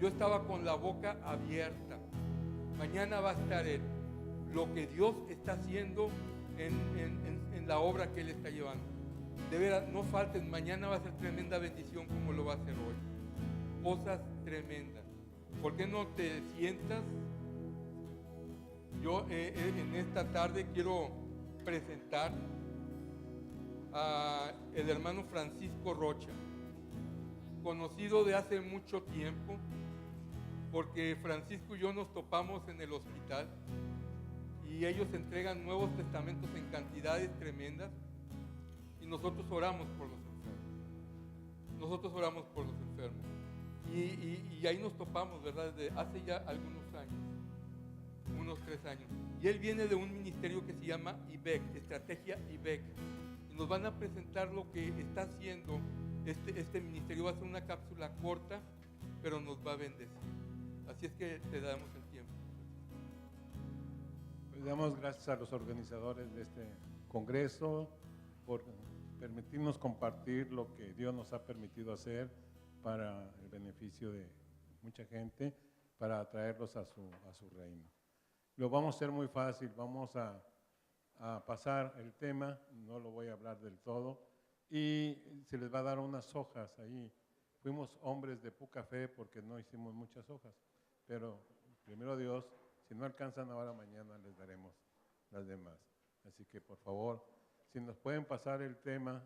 yo estaba con la boca abierta. Mañana va a estar lo que Dios está haciendo en la obra que Él está llevando. De veras, no falten, mañana va a ser tremenda bendición como lo va a hacer hoy. Cosas tremendas. ¿Por qué no te sientas? Yo en esta tarde quiero presentar a el hermano Francisco Rocha, conocido de hace mucho tiempo, porque Francisco y yo nos topamos en el hospital y ellos entregan Nuevos Testamentos en cantidades tremendas y nosotros oramos por los enfermos. Y ahí nos topamos, ¿verdad? Desde hace ya algunos años, unos 3 años. Y él viene de un ministerio que se llama IBEC, Estrategia IBEC. Y nos van a presentar lo que está haciendo este ministerio. Va a ser una cápsula corta, pero nos va a bendecir. Así es que te damos el tiempo. Pues damos gracias a los organizadores de este congreso por permitirnos compartir lo que Dios nos ha permitido hacer para el beneficio de mucha gente, para atraerlos a su reino. Lo vamos a hacer muy fácil, vamos a pasar el tema, no lo voy a hablar del todo, y se les va a dar unas hojas ahí. Fuimos hombres de poca fe porque no hicimos muchas hojas, pero primero Dios, si no alcanzan ahora, mañana les daremos las demás. Así que por favor, si nos pueden pasar el tema,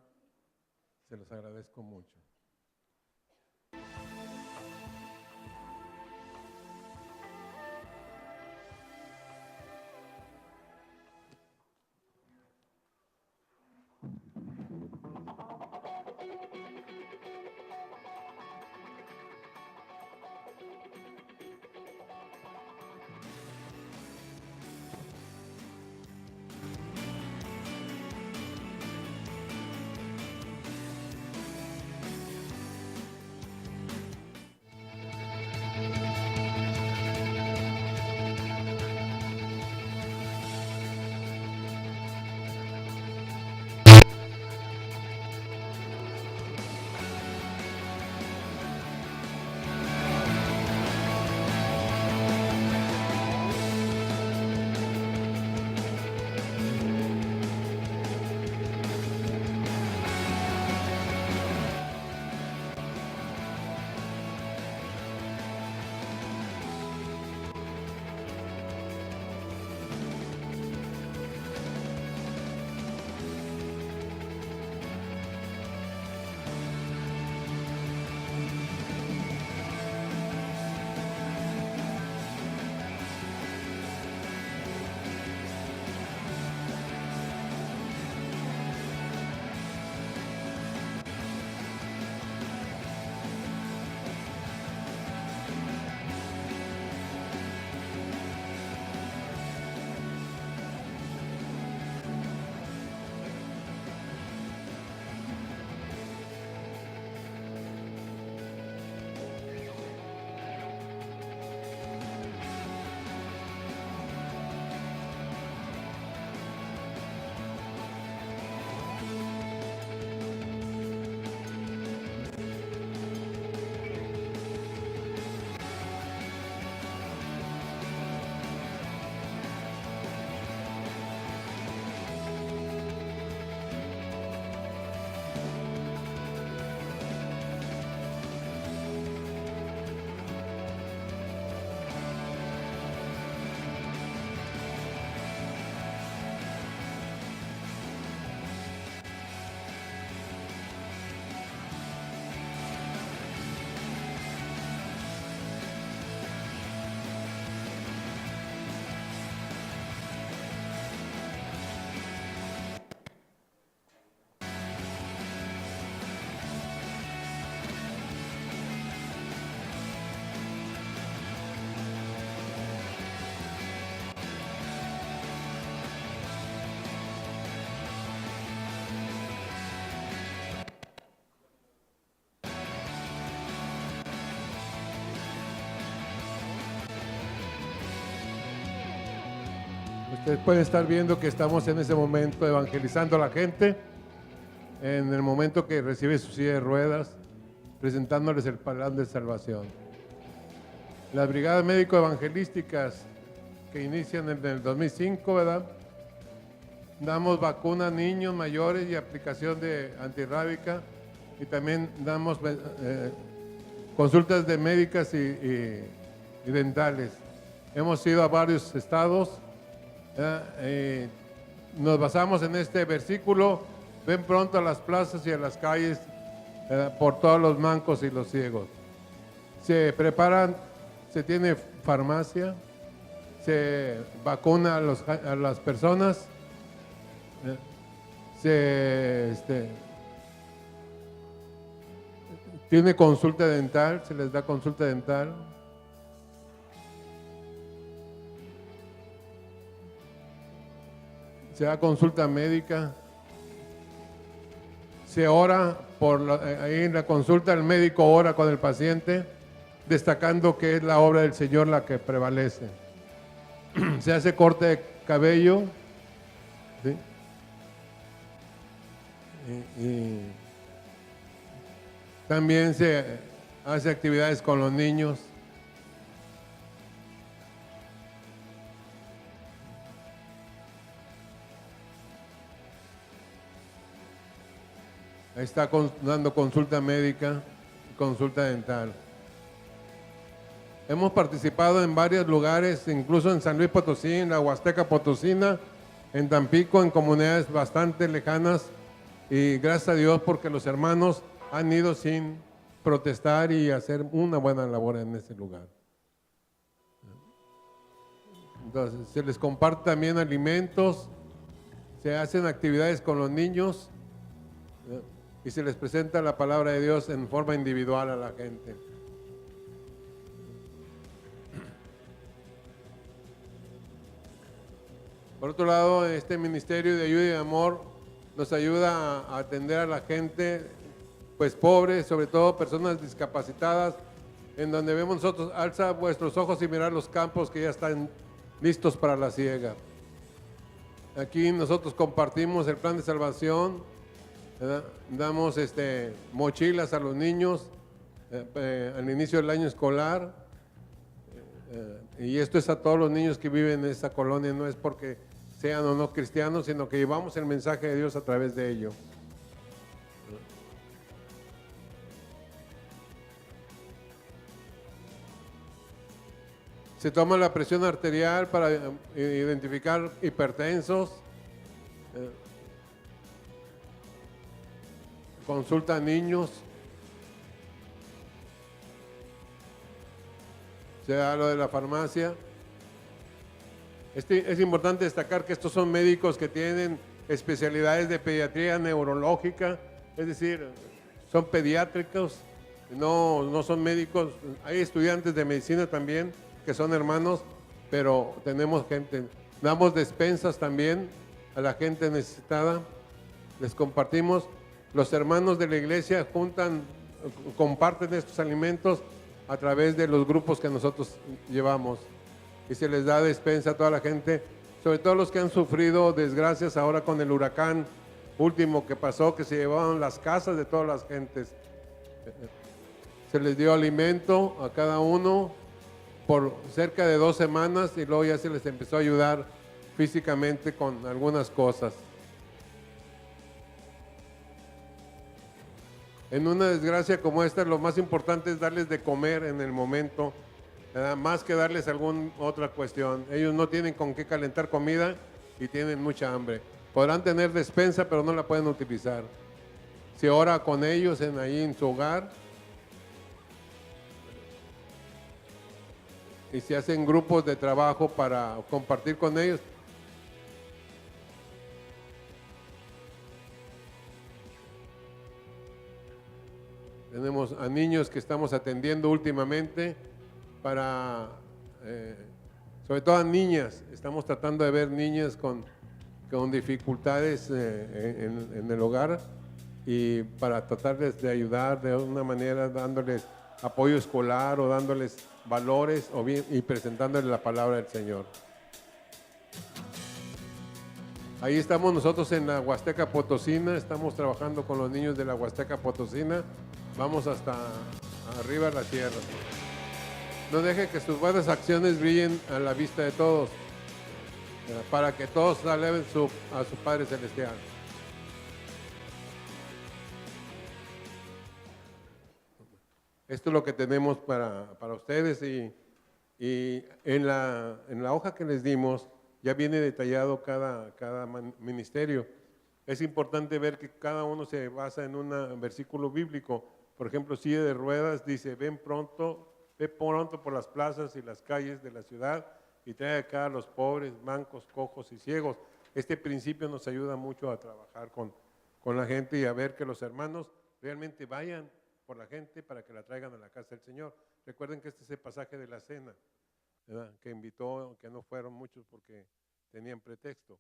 se los agradezco mucho. Ustedes pueden estar viendo que estamos en ese momento evangelizando a la gente, en el momento que recibe su silla de ruedas, presentándoles el plan de salvación. las brigadas médico-evangelísticas que inician en el 2005, ¿verdad? Damos vacuna a niños mayores y aplicación de antirrábica, y también damos consultas de médicas y dentales. Hemos ido a varios estados. Nos basamos en este versículo: ven pronto a las plazas y a las calles por todos los mancos y los ciegos. Se preparan, se tiene farmacia, se vacuna a las personas, tiene consulta dental, se les da consulta dental. Se da consulta médica. Se ora ahí en la consulta, el médico ora con el paciente, destacando que es la obra del Señor la que prevalece. Se hace corte de cabello, ¿sí? Y también se hace actividades con los niños. Ahí está dando consulta médica, consulta dental. Hemos participado en varios lugares, incluso en San Luis Potosí, en la Huasteca Potosina, en Tampico, en comunidades bastante lejanas, y gracias a Dios porque los hermanos han ido sin protestar y hacer una buena labor en ese lugar. Entonces, se les comparte también alimentos, se hacen actividades con los niños y se les presenta la palabra de Dios en forma individual a la gente. Por otro lado, este ministerio de ayuda y amor nos ayuda a atender a la gente pues pobre, sobre todo personas discapacitadas, en donde vemos nosotros: alza vuestros ojos y mirad los campos que ya están listos para la siega. Aquí nosotros compartimos el plan de salvación, ¿verdad? Damos mochilas a los niños al inicio del año escolar, y esto es a todos los niños que viven en esta colonia, no es porque sean o no cristianos, sino que llevamos el mensaje de Dios a través de ello. Se toma la presión arterial para identificar hipertensos. Consulta a niños. Se da lo de la farmacia. Es importante destacar que estos son médicos que tienen especialidades de pediatría neurológica, es decir, son pediátricos, no son médicos. Hay estudiantes de medicina también que son hermanos, pero tenemos gente. Damos despensas también a la gente necesitada, les compartimos. Los hermanos de la iglesia comparten estos alimentos a través de los grupos que nosotros llevamos, y se les da despensa a toda la gente, sobre todo los que han sufrido desgracias ahora con el huracán último que pasó, que se llevaron las casas de todas las gentes. Se les dio alimento a cada uno por cerca de 2 semanas, y luego ya se les empezó a ayudar físicamente con algunas cosas. En una desgracia como esta, lo más importante es darles de comer en el momento, ¿verdad? Más que darles alguna otra cuestión. Ellos no tienen con qué calentar comida y tienen mucha hambre. Podrán tener despensa, pero no la pueden utilizar. Se ora con ellos ahí en su hogar, y se hacen grupos de trabajo para compartir con ellos. Tenemos a niños que estamos atendiendo últimamente, sobre todo a niñas. Estamos tratando de ver niñas con dificultades en el hogar, y para tratarles de ayudar de una manera, dándoles apoyo escolar o dándoles valores, o bien, y presentándoles la palabra del Señor. Ahí estamos nosotros en la Huasteca Potosina, estamos trabajando con los niños de la Huasteca Potosina. Vamos hasta arriba de la tierra. no deje que sus buenas acciones brillen a la vista de todos, para que todos alaben a su Padre Celestial. Esto es lo que tenemos para ustedes y en la hoja que les dimos ya viene detallado cada ministerio. Es importante ver que cada uno se basa en un versículo bíblico. Por ejemplo, silla de ruedas dice, ve pronto por las plazas y las calles de la ciudad y trae acá a los pobres, mancos, cojos y ciegos. Este principio nos ayuda mucho a trabajar con la gente y a ver que los hermanos realmente vayan por la gente para que la traigan a la casa del Señor. Recuerden que este es el pasaje de la cena, ¿verdad? Que invitó, que no fueron muchos porque tenían pretexto.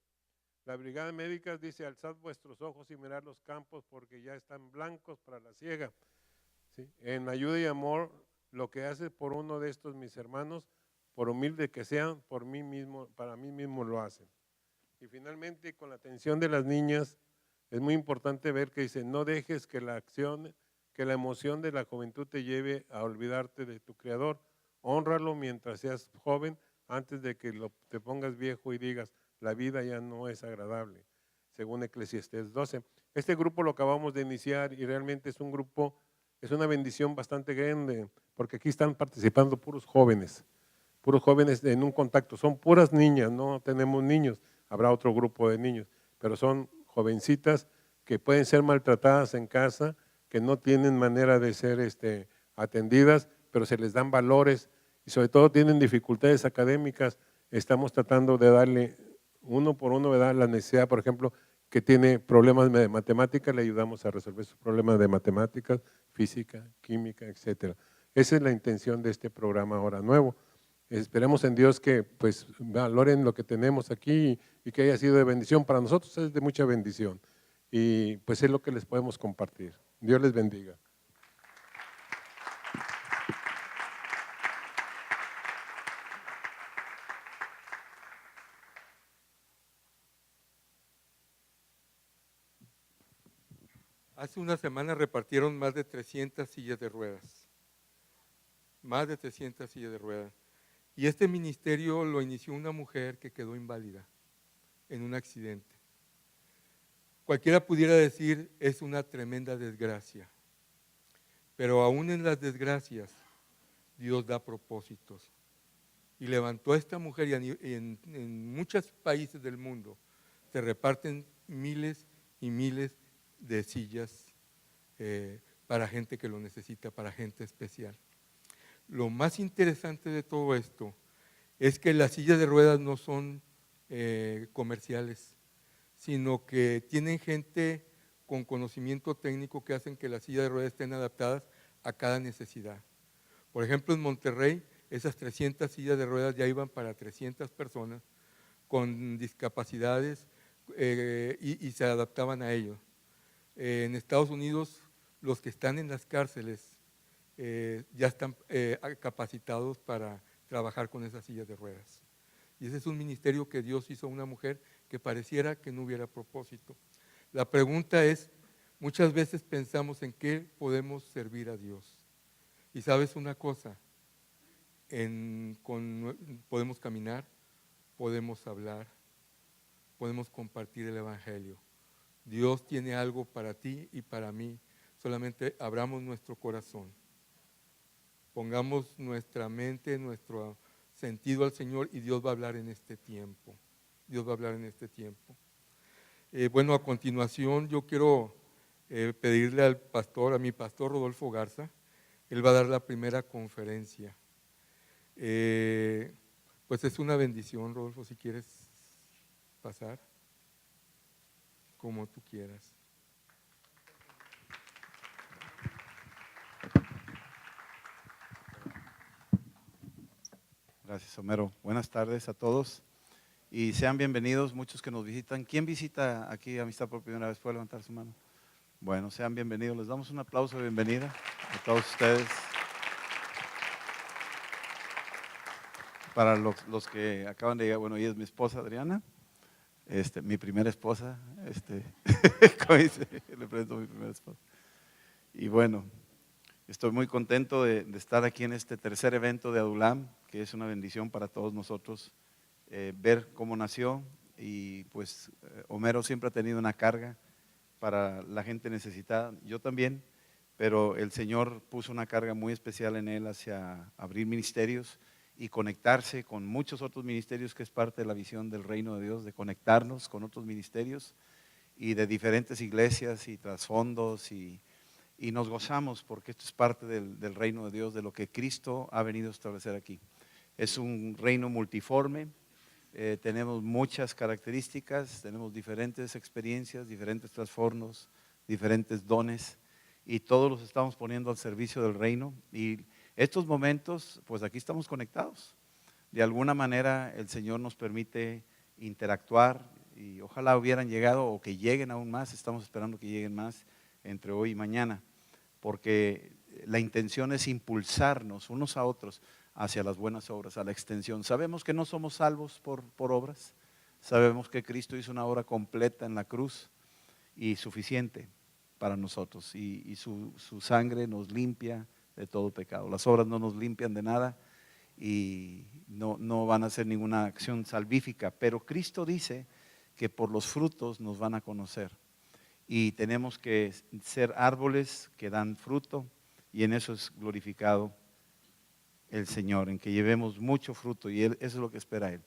La brigada médica dice, alzad vuestros ojos y mirad los campos porque ya están blancos para la siega. ¿Sí? En ayuda y amor, lo que hace por uno de estos mis hermanos, por humilde que sean, por mí mismo, para mí mismo lo hacen. Y finalmente, con la atención de las niñas, es muy importante ver que dice, no dejes que la emoción de la juventud te lleve a olvidarte de tu Creador. Hónralo mientras seas joven, antes de que te pongas viejo y digas, la vida ya no es agradable, según Eclesiastés 12. Este grupo lo acabamos de iniciar y realmente es un grupo, es una bendición bastante grande, porque aquí están participando puros jóvenes en un contacto, son puras niñas, no tenemos niños, habrá otro grupo de niños, pero son jovencitas que pueden ser maltratadas en casa, que no tienen manera de ser atendidas, pero se les dan valores y sobre todo tienen dificultades académicas. Estamos tratando de darle uno por uno, ¿verdad? La necesidad, por ejemplo, que tiene problemas de matemáticas, le ayudamos a resolver sus problemas de matemáticas, física, química, etcétera. Esa es la intención de este programa ahora nuevo. Esperemos en Dios que pues valoren lo que tenemos aquí y que haya sido de bendición. Para nosotros es de mucha bendición y pues es lo que les podemos compartir. Dios les bendiga. Hace una semana repartieron más de 300 sillas de ruedas. Más de 300 sillas de ruedas. Y este ministerio lo inició una mujer que quedó inválida en un accidente. Cualquiera pudiera decir, es una tremenda desgracia. Pero aún en las desgracias, Dios da propósitos. Y levantó a esta mujer y en muchos países del mundo se reparten miles y miles de sillas para gente que lo necesita, para gente especial. Lo más interesante de todo esto es que las sillas de ruedas no son comerciales, sino que tienen gente con conocimiento técnico que hacen que las sillas de ruedas estén adaptadas a cada necesidad. Por ejemplo, en Monterrey, esas 300 sillas de ruedas ya iban para 300 personas con discapacidades y se adaptaban a ellos. En Estados Unidos, los que están en las cárceles ya están capacitados para trabajar con esas sillas de ruedas. Y ese es un ministerio que Dios hizo a una mujer que pareciera que no hubiera propósito. La pregunta es, muchas veces pensamos en qué podemos servir a Dios. Y sabes una cosa, podemos caminar, podemos hablar, podemos compartir el Evangelio. Dios tiene algo para ti y para mí, solamente abramos nuestro corazón. Pongamos nuestra mente, nuestro sentido al Señor y Dios va a hablar en este tiempo. Dios va a hablar en este tiempo. Bueno, a continuación yo quiero pedirle a mi pastor Rodolfo Garza, él va a dar la primera conferencia. Pues es una bendición, Rodolfo, si quieres pasar, como tú quieras. Gracias, Homero. Buenas tardes a todos y sean bienvenidos muchos que nos visitan. ¿Quién visita aquí Amistad por primera vez? ¿Puede levantar su mano? Bueno, sean bienvenidos. Les damos un aplauso de bienvenida a todos ustedes. Para los que acaban de llegar, bueno, ella es mi esposa Adriana, mi primera esposa, como dice, le presento a mi primera esposa. Y bueno, Estoy muy contento de estar aquí en este tercer evento de Adulam, que es una bendición para todos nosotros ver cómo nació. Y pues Homero siempre ha tenido una carga para la gente necesitada, yo también, pero el Señor puso una carga muy especial en él hacia abrir ministerios y conectarse con muchos otros ministerios, que es parte de la visión del reino de Dios, de conectarnos con otros ministerios y de diferentes iglesias y trasfondos, y nos gozamos porque esto es parte del reino de Dios, de lo que Cristo ha venido a establecer aquí. Es un reino multiforme, tenemos muchas características, tenemos diferentes experiencias, diferentes trasfondos, diferentes dones, y todos los estamos poniendo al servicio del reino. Y estos momentos, pues aquí estamos conectados. De alguna manera el Señor nos permite interactuar, y ojalá hubieran llegado o que lleguen aún más. Estamos esperando que lleguen más entre hoy y mañana, porque la intención es impulsarnos unos a otros hacia las buenas obras, a la extensión. Sabemos que no somos salvos por obras, sabemos que Cristo hizo una obra completa en la cruz y suficiente para nosotros, y su sangre nos limpia de todo pecado. Las obras no nos limpian de nada y no van a hacer ninguna acción salvífica, pero Cristo dice que por los frutos nos van a conocer, y tenemos que ser árboles que dan fruto, y en eso es glorificado el Señor, en que llevemos mucho fruto, y eso es lo que espera Él,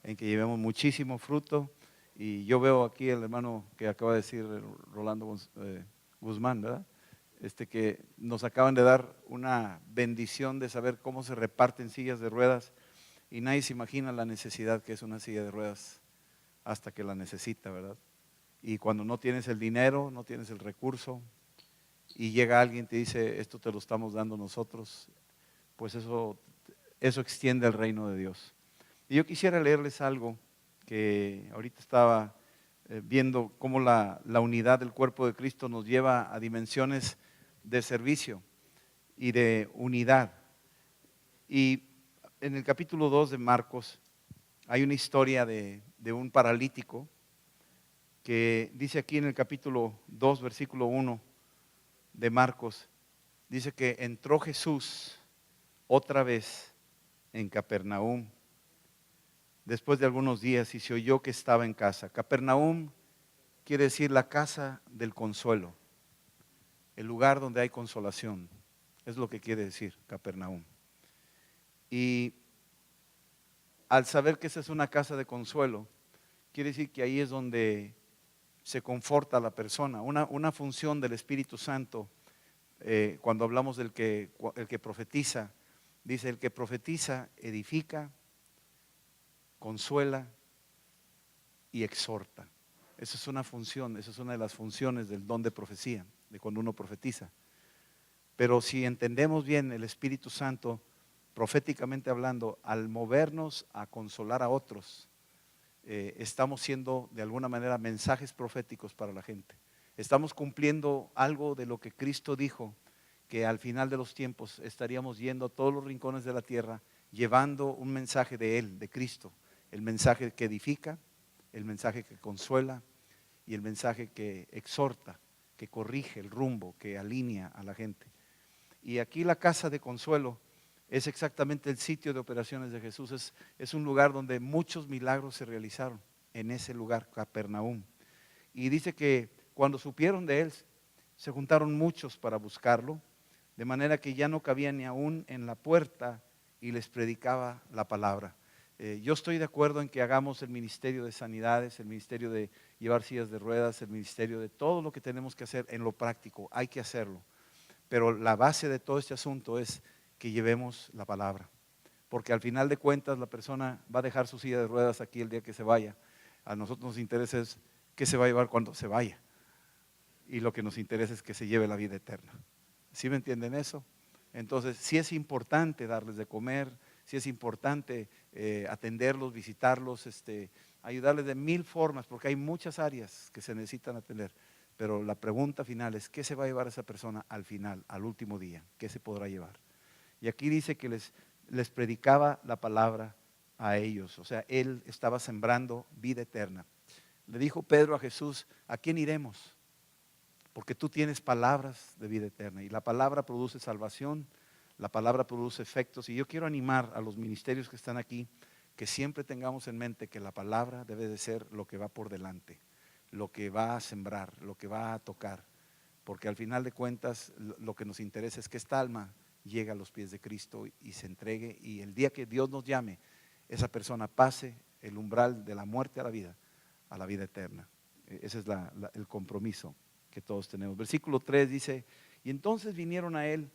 en que llevemos muchísimo fruto. Y yo veo aquí el hermano que acaba de decir, Rolando Guzmán, ¿verdad? Que nos acaban de dar una bendición de saber cómo se reparten sillas de ruedas, y nadie se imagina la necesidad que es una silla de ruedas hasta que la necesita, ¿verdad? Y cuando no tienes el dinero, no tienes el recurso, y llega alguien y te dice, esto te lo estamos dando nosotros, pues eso extiende el reino de Dios. Y yo quisiera leerles algo que ahorita estaba viendo cómo la unidad del cuerpo de Cristo nos lleva a dimensiones de servicio y de unidad. Y en el capítulo 2 de Marcos hay una historia de un paralítico, que dice aquí en el capítulo 2, versículo 1 de Marcos, dice que entró Jesús otra vez en Capernaum después de algunos días, y se oyó que estaba en casa. Capernaum quiere decir la casa del consuelo, el lugar donde hay consolación, es lo que quiere decir Capernaum. Y al saber que esa es una casa de consuelo, quiere decir que ahí es donde se conforta a la persona. Una función del Espíritu Santo, cuando hablamos del el que profetiza, dice: el que profetiza edifica, consuela y exhorta. Esa es una función, esa es una de las funciones del don de profecía, de cuando uno profetiza. Pero si entendemos bien el Espíritu Santo, proféticamente hablando, al movernos a consolar a otros, estamos siendo de alguna manera mensajes proféticos para la gente. Estamos cumpliendo algo de lo que Cristo dijo, que al final de los tiempos estaríamos yendo a todos los rincones de la tierra llevando un mensaje de Él, de Cristo, el mensaje que edifica, el mensaje que consuela y el mensaje que exhorta, que corrige el rumbo, que alinea a la gente. Y aquí la casa de consuelo es exactamente el sitio de operaciones de Jesús. Es un lugar donde muchos milagros se realizaron, en ese lugar, Capernaum. Y dice que cuando supieron de Él, se juntaron muchos para buscarlo, de manera que ya no cabía ni aún en la puerta, y les predicaba la palabra. Yo estoy de acuerdo en que hagamos el ministerio de sanidades, el ministerio de llevar sillas de ruedas, el ministerio de todo lo que tenemos que hacer en lo práctico. Hay que hacerlo. Pero la base de todo este asunto es que llevemos la palabra. Porque al final de cuentas la persona va a dejar su silla de ruedas aquí el día que se vaya. A nosotros nos interesa es qué se va a llevar cuando se vaya. Y lo que nos interesa es que se lleve la vida eterna. ¿Sí me entienden eso? Entonces, sí es importante darles de comer, sí es importante atenderlos, visitarlos, ayudarles de mil formas, porque hay muchas áreas que se necesitan atender. Pero la pregunta final es: ¿qué se va a llevar esa persona al final, al último día? ¿Qué se podrá llevar? Y aquí dice que les predicaba la palabra a ellos. O sea, Él estaba sembrando vida eterna. Le dijo Pedro a Jesús: ¿a quién iremos? porque tú tienes palabras de vida eterna y la palabra produce salvación, la palabra produce efectos. Y yo quiero animar a los ministerios que están aquí que siempre tengamos en mente que la palabra debe de ser lo que va por delante, lo que va a sembrar, lo que va a tocar, porque al final de cuentas lo que nos interesa es que esta alma llegue a los pies de Cristo y se entregue, y el día que Dios nos llame, esa persona pase el umbral de la muerte a la vida eterna. Ese es el compromiso que todos tenemos. Versículo 3 dice: y entonces vinieron a él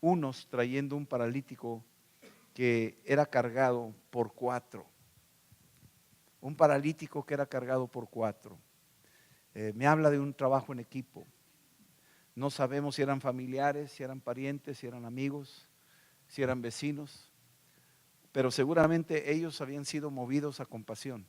unos trayendo un paralítico que era cargado por 4. Un paralítico que era cargado por 4. Me habla de un trabajo en equipo. No sabemos si eran familiares, si eran parientes, si eran amigos, si eran vecinos, pero seguramente ellos habían sido movidos a compasión.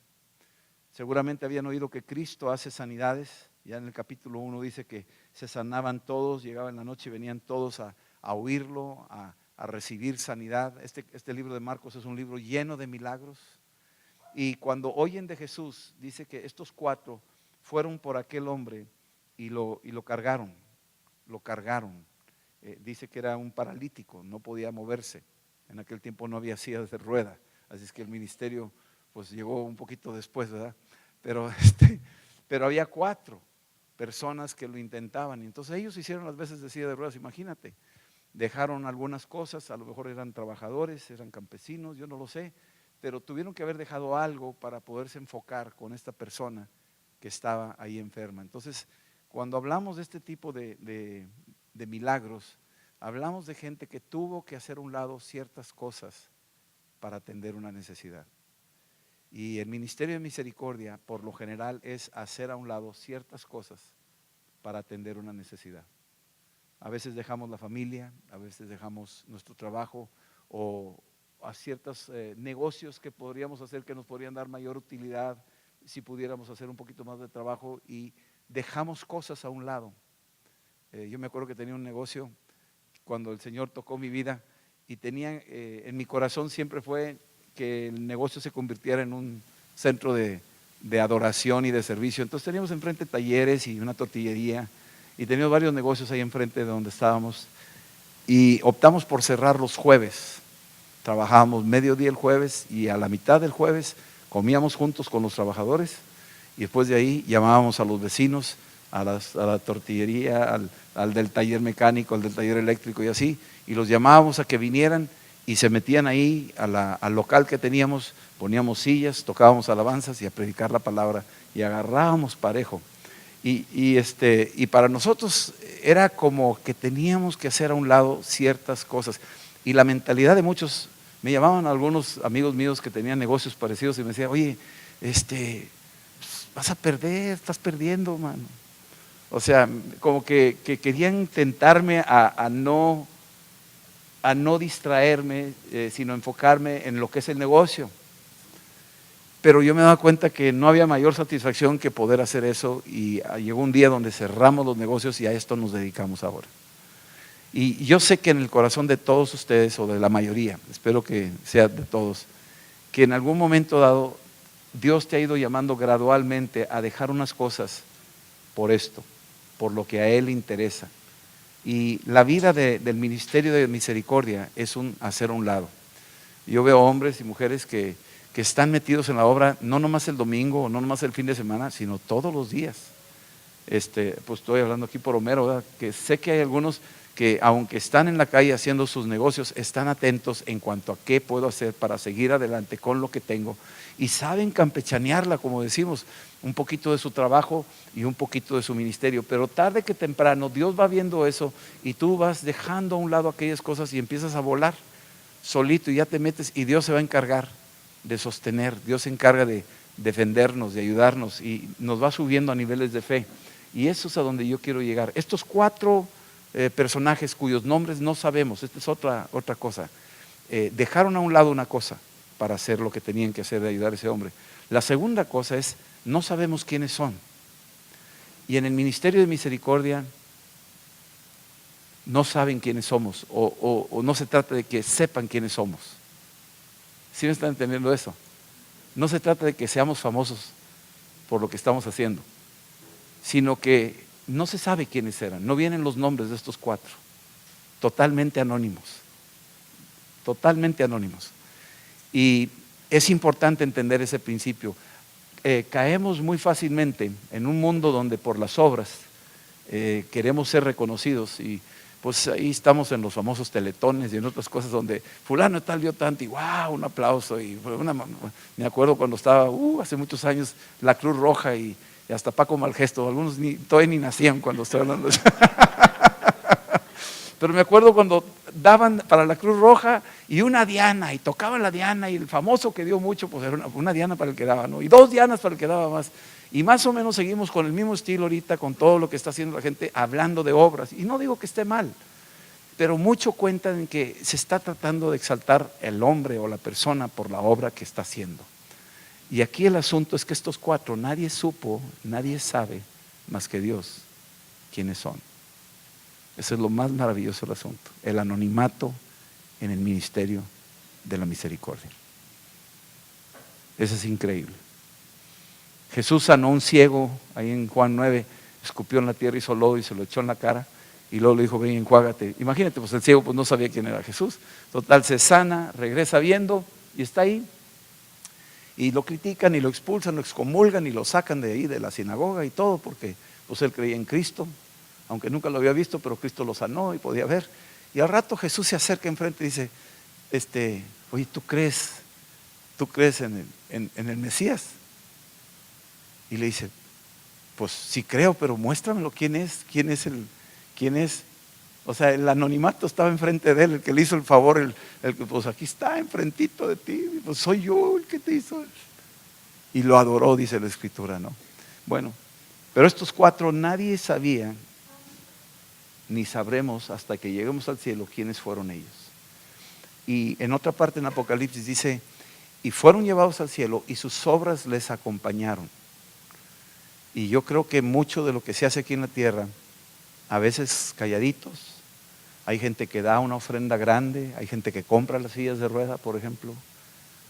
Seguramente habían oído que Cristo hace sanidades. Ya en el capítulo 1 dice que se sanaban todos, llegaban en la noche y venían todos a oírlo, a recibir sanidad. Este libro de Marcos es un libro lleno de milagros. Y cuando oyen de Jesús, dice que estos 4 fueron por aquel hombre y lo cargaron. Lo cargaron. Dice que era un paralítico, no podía moverse. En aquel tiempo no había sillas de rueda, así es que el ministerio pues llegó un poquito después, ¿verdad? Pero había 4 personas que lo intentaban, y entonces ellos hicieron las veces de silla de ruedas. Imagínate, dejaron algunas cosas, a lo mejor eran trabajadores, eran campesinos, yo no lo sé, pero tuvieron que haber dejado algo para poderse enfocar con esta persona que estaba ahí enferma. Entonces, cuando hablamos de este tipo de milagros, hablamos de gente que tuvo que hacer a un lado ciertas cosas para atender una necesidad. Y el ministerio de misericordia, por lo general, es hacer a un lado ciertas cosas para atender una necesidad. A veces dejamos la familia, a veces dejamos nuestro trabajo o a ciertos negocios que podríamos hacer que nos podrían dar mayor utilidad si pudiéramos hacer un poquito más de trabajo, y dejamos cosas a un lado. Yo me acuerdo que tenía un negocio cuando el Señor tocó mi vida, y tenía en mi corazón siempre fue que el negocio se convirtiera en un centro de adoración y de servicio. Entonces teníamos enfrente talleres y una tortillería, y teníamos varios negocios ahí enfrente de donde estábamos, y optamos por cerrar los jueves. Trabajábamos mediodía el jueves, y a la mitad del jueves comíamos juntos con los trabajadores, y después de ahí llamábamos a los vecinos, a la tortillería, al del taller mecánico, al del taller eléctrico y así, y los llamábamos a que vinieran y se metían ahí al local que teníamos, poníamos sillas, tocábamos alabanzas y a predicar la palabra, y agarrábamos parejo. Y para nosotros era como que teníamos que hacer a un lado ciertas cosas, y la mentalidad de muchos, me llamaban algunos amigos míos que tenían negocios parecidos y me decían: oye, vas a perder, estás perdiendo, mano. O sea, como que querían tentarme a no distraerme, sino enfocarme en lo que es el negocio. Pero yo me daba cuenta que no había mayor satisfacción que poder hacer eso, y llegó un día donde cerramos los negocios y a esto nos dedicamos ahora. Y yo sé que en el corazón de todos ustedes, o de la mayoría, espero que sea de todos, que en algún momento dado Dios te ha ido llamando gradualmente a dejar unas cosas por esto, por lo que a Él le interesa. Y la vida del ministerio de misericordia es un hacer a un lado. Yo veo hombres y mujeres que están metidos en la obra, no nomás el domingo, no nomás el fin de semana, sino todos los días. Pues estoy hablando aquí por Homero, ¿verdad? Que sé que hay algunos que, aunque están en la calle haciendo sus negocios, están atentos en cuanto a qué puedo hacer para seguir adelante con lo que tengo, y saben campechanearla, como decimos, un poquito de su trabajo y un poquito de su ministerio. Pero tarde que temprano Dios va viendo eso, y tú vas dejando a un lado aquellas cosas y empiezas a volar solito, y ya te metes, y Dios se va a encargar de sostener, Dios se encarga de defendernos, de ayudarnos, y nos va subiendo a niveles de fe. Y eso es a donde yo quiero llegar. Estos 4 personajes cuyos nombres no sabemos, esta es otra cosa, dejaron a un lado una cosa para hacer lo que tenían que hacer, de ayudar a ese hombre. La segunda cosa es, no sabemos quiénes son. Y en el ministerio de misericordia no saben quiénes somos, o no se trata de que sepan quiénes somos. ¿Sí me están entendiendo eso? No se trata de que seamos famosos por lo que estamos haciendo, sino que no se sabe quiénes eran, no vienen los nombres de estos 4, totalmente anónimos, totalmente anónimos. Y es importante entender ese principio. Caemos muy fácilmente en un mundo donde por las obras queremos ser reconocidos, y pues ahí estamos en los famosos teletones y en otras cosas donde fulano tal dio tanto y wow, un aplauso. Y me acuerdo cuando estaba hace muchos años la Cruz Roja y hasta Paco Malgesto, algunos todavía ni nacían cuando estoy hablando de eso. Pero me acuerdo cuando daban para la Cruz Roja y una diana, y tocaban la diana, y el famoso que dio mucho, pues era una diana para el que daba, ¿no? Y 2 dianas para el que daba más. Y más o menos seguimos con el mismo estilo ahorita, con todo lo que está haciendo la gente, hablando de obras. Y no digo que esté mal, pero mucho cuentan en que se está tratando de exaltar el hombre o la persona por la obra que está haciendo. Y aquí el asunto es que estos 4, nadie supo, nadie sabe más que Dios quiénes son. Eso es lo más maravilloso del asunto, el anonimato en el ministerio de la misericordia. Eso es increíble. Jesús sanó a un ciego ahí en Juan 9, escupió en la tierra, hizo lodo y se lo echó en la cara, y luego le dijo, ven, enjuágate. Imagínate, pues el ciego pues no sabía quién era Jesús. Total, se sana, regresa viendo y está ahí. Y lo critican y lo expulsan, lo excomulgan y lo sacan de ahí, de la sinagoga y todo, porque pues él creía en Cristo, aunque nunca lo había visto, pero Cristo lo sanó y podía ver. Y al rato Jesús se acerca enfrente y dice, oye, ¿tú crees en el Mesías? Y le dice, pues sí creo, pero muéstramelo, ¿quién es? O sea, el anonimato estaba enfrente de él, el que le hizo el favor, el que pues aquí está, enfrentito de ti, pues soy yo el que te hizo. Y lo adoró, dice la Escritura, ¿no? Bueno, pero estos 4 nadie sabía, ni sabremos hasta que lleguemos al cielo quiénes fueron ellos. Y en otra parte en Apocalipsis dice, y fueron llevados al cielo y sus obras les acompañaron. Y yo creo que mucho de lo que se hace aquí en la tierra, a veces calladitos, hay gente que da una ofrenda grande, hay gente que compra las sillas de rueda, por ejemplo,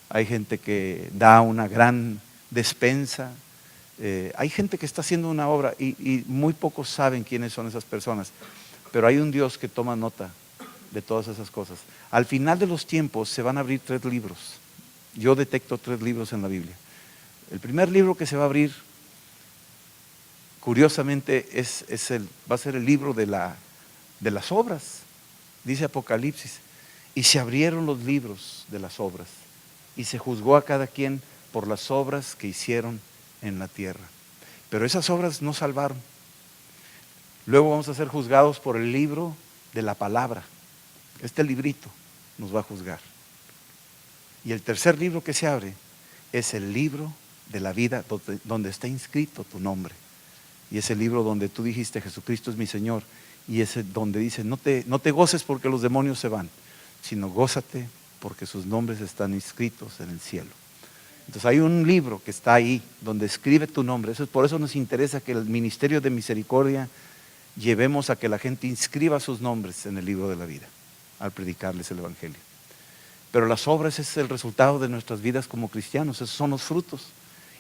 hay gente que da una gran despensa, hay gente que está haciendo una obra y muy pocos saben quiénes son esas personas, pero hay un Dios que toma nota de todas esas cosas. Al final de los tiempos se van a abrir 3 libros. Yo detecto 3 libros en la Biblia. El primer libro que se va a abrir, curiosamente, va a ser el libro de las obras. Dice Apocalipsis, y se abrieron los libros de las obras y se juzgó a cada quien por las obras que hicieron en la tierra. Pero esas obras no salvaron. Luego vamos a ser juzgados por el libro de la palabra. Este librito nos va a juzgar. Y el tercer libro que se abre es el libro de la vida, donde está inscrito tu nombre. Y es el libro donde tú dijiste, Jesucristo es mi Señor. Y es donde dice, no te goces porque los demonios se van, sino gózate porque sus nombres están inscritos en el cielo. Entonces hay un libro que está ahí, donde escribe tu nombre. Por eso nos interesa que el ministerio de misericordia llevemos a que la gente inscriba sus nombres en el libro de la vida, al predicarles el Evangelio. Pero las obras es el resultado de nuestras vidas como cristianos, esos son los frutos.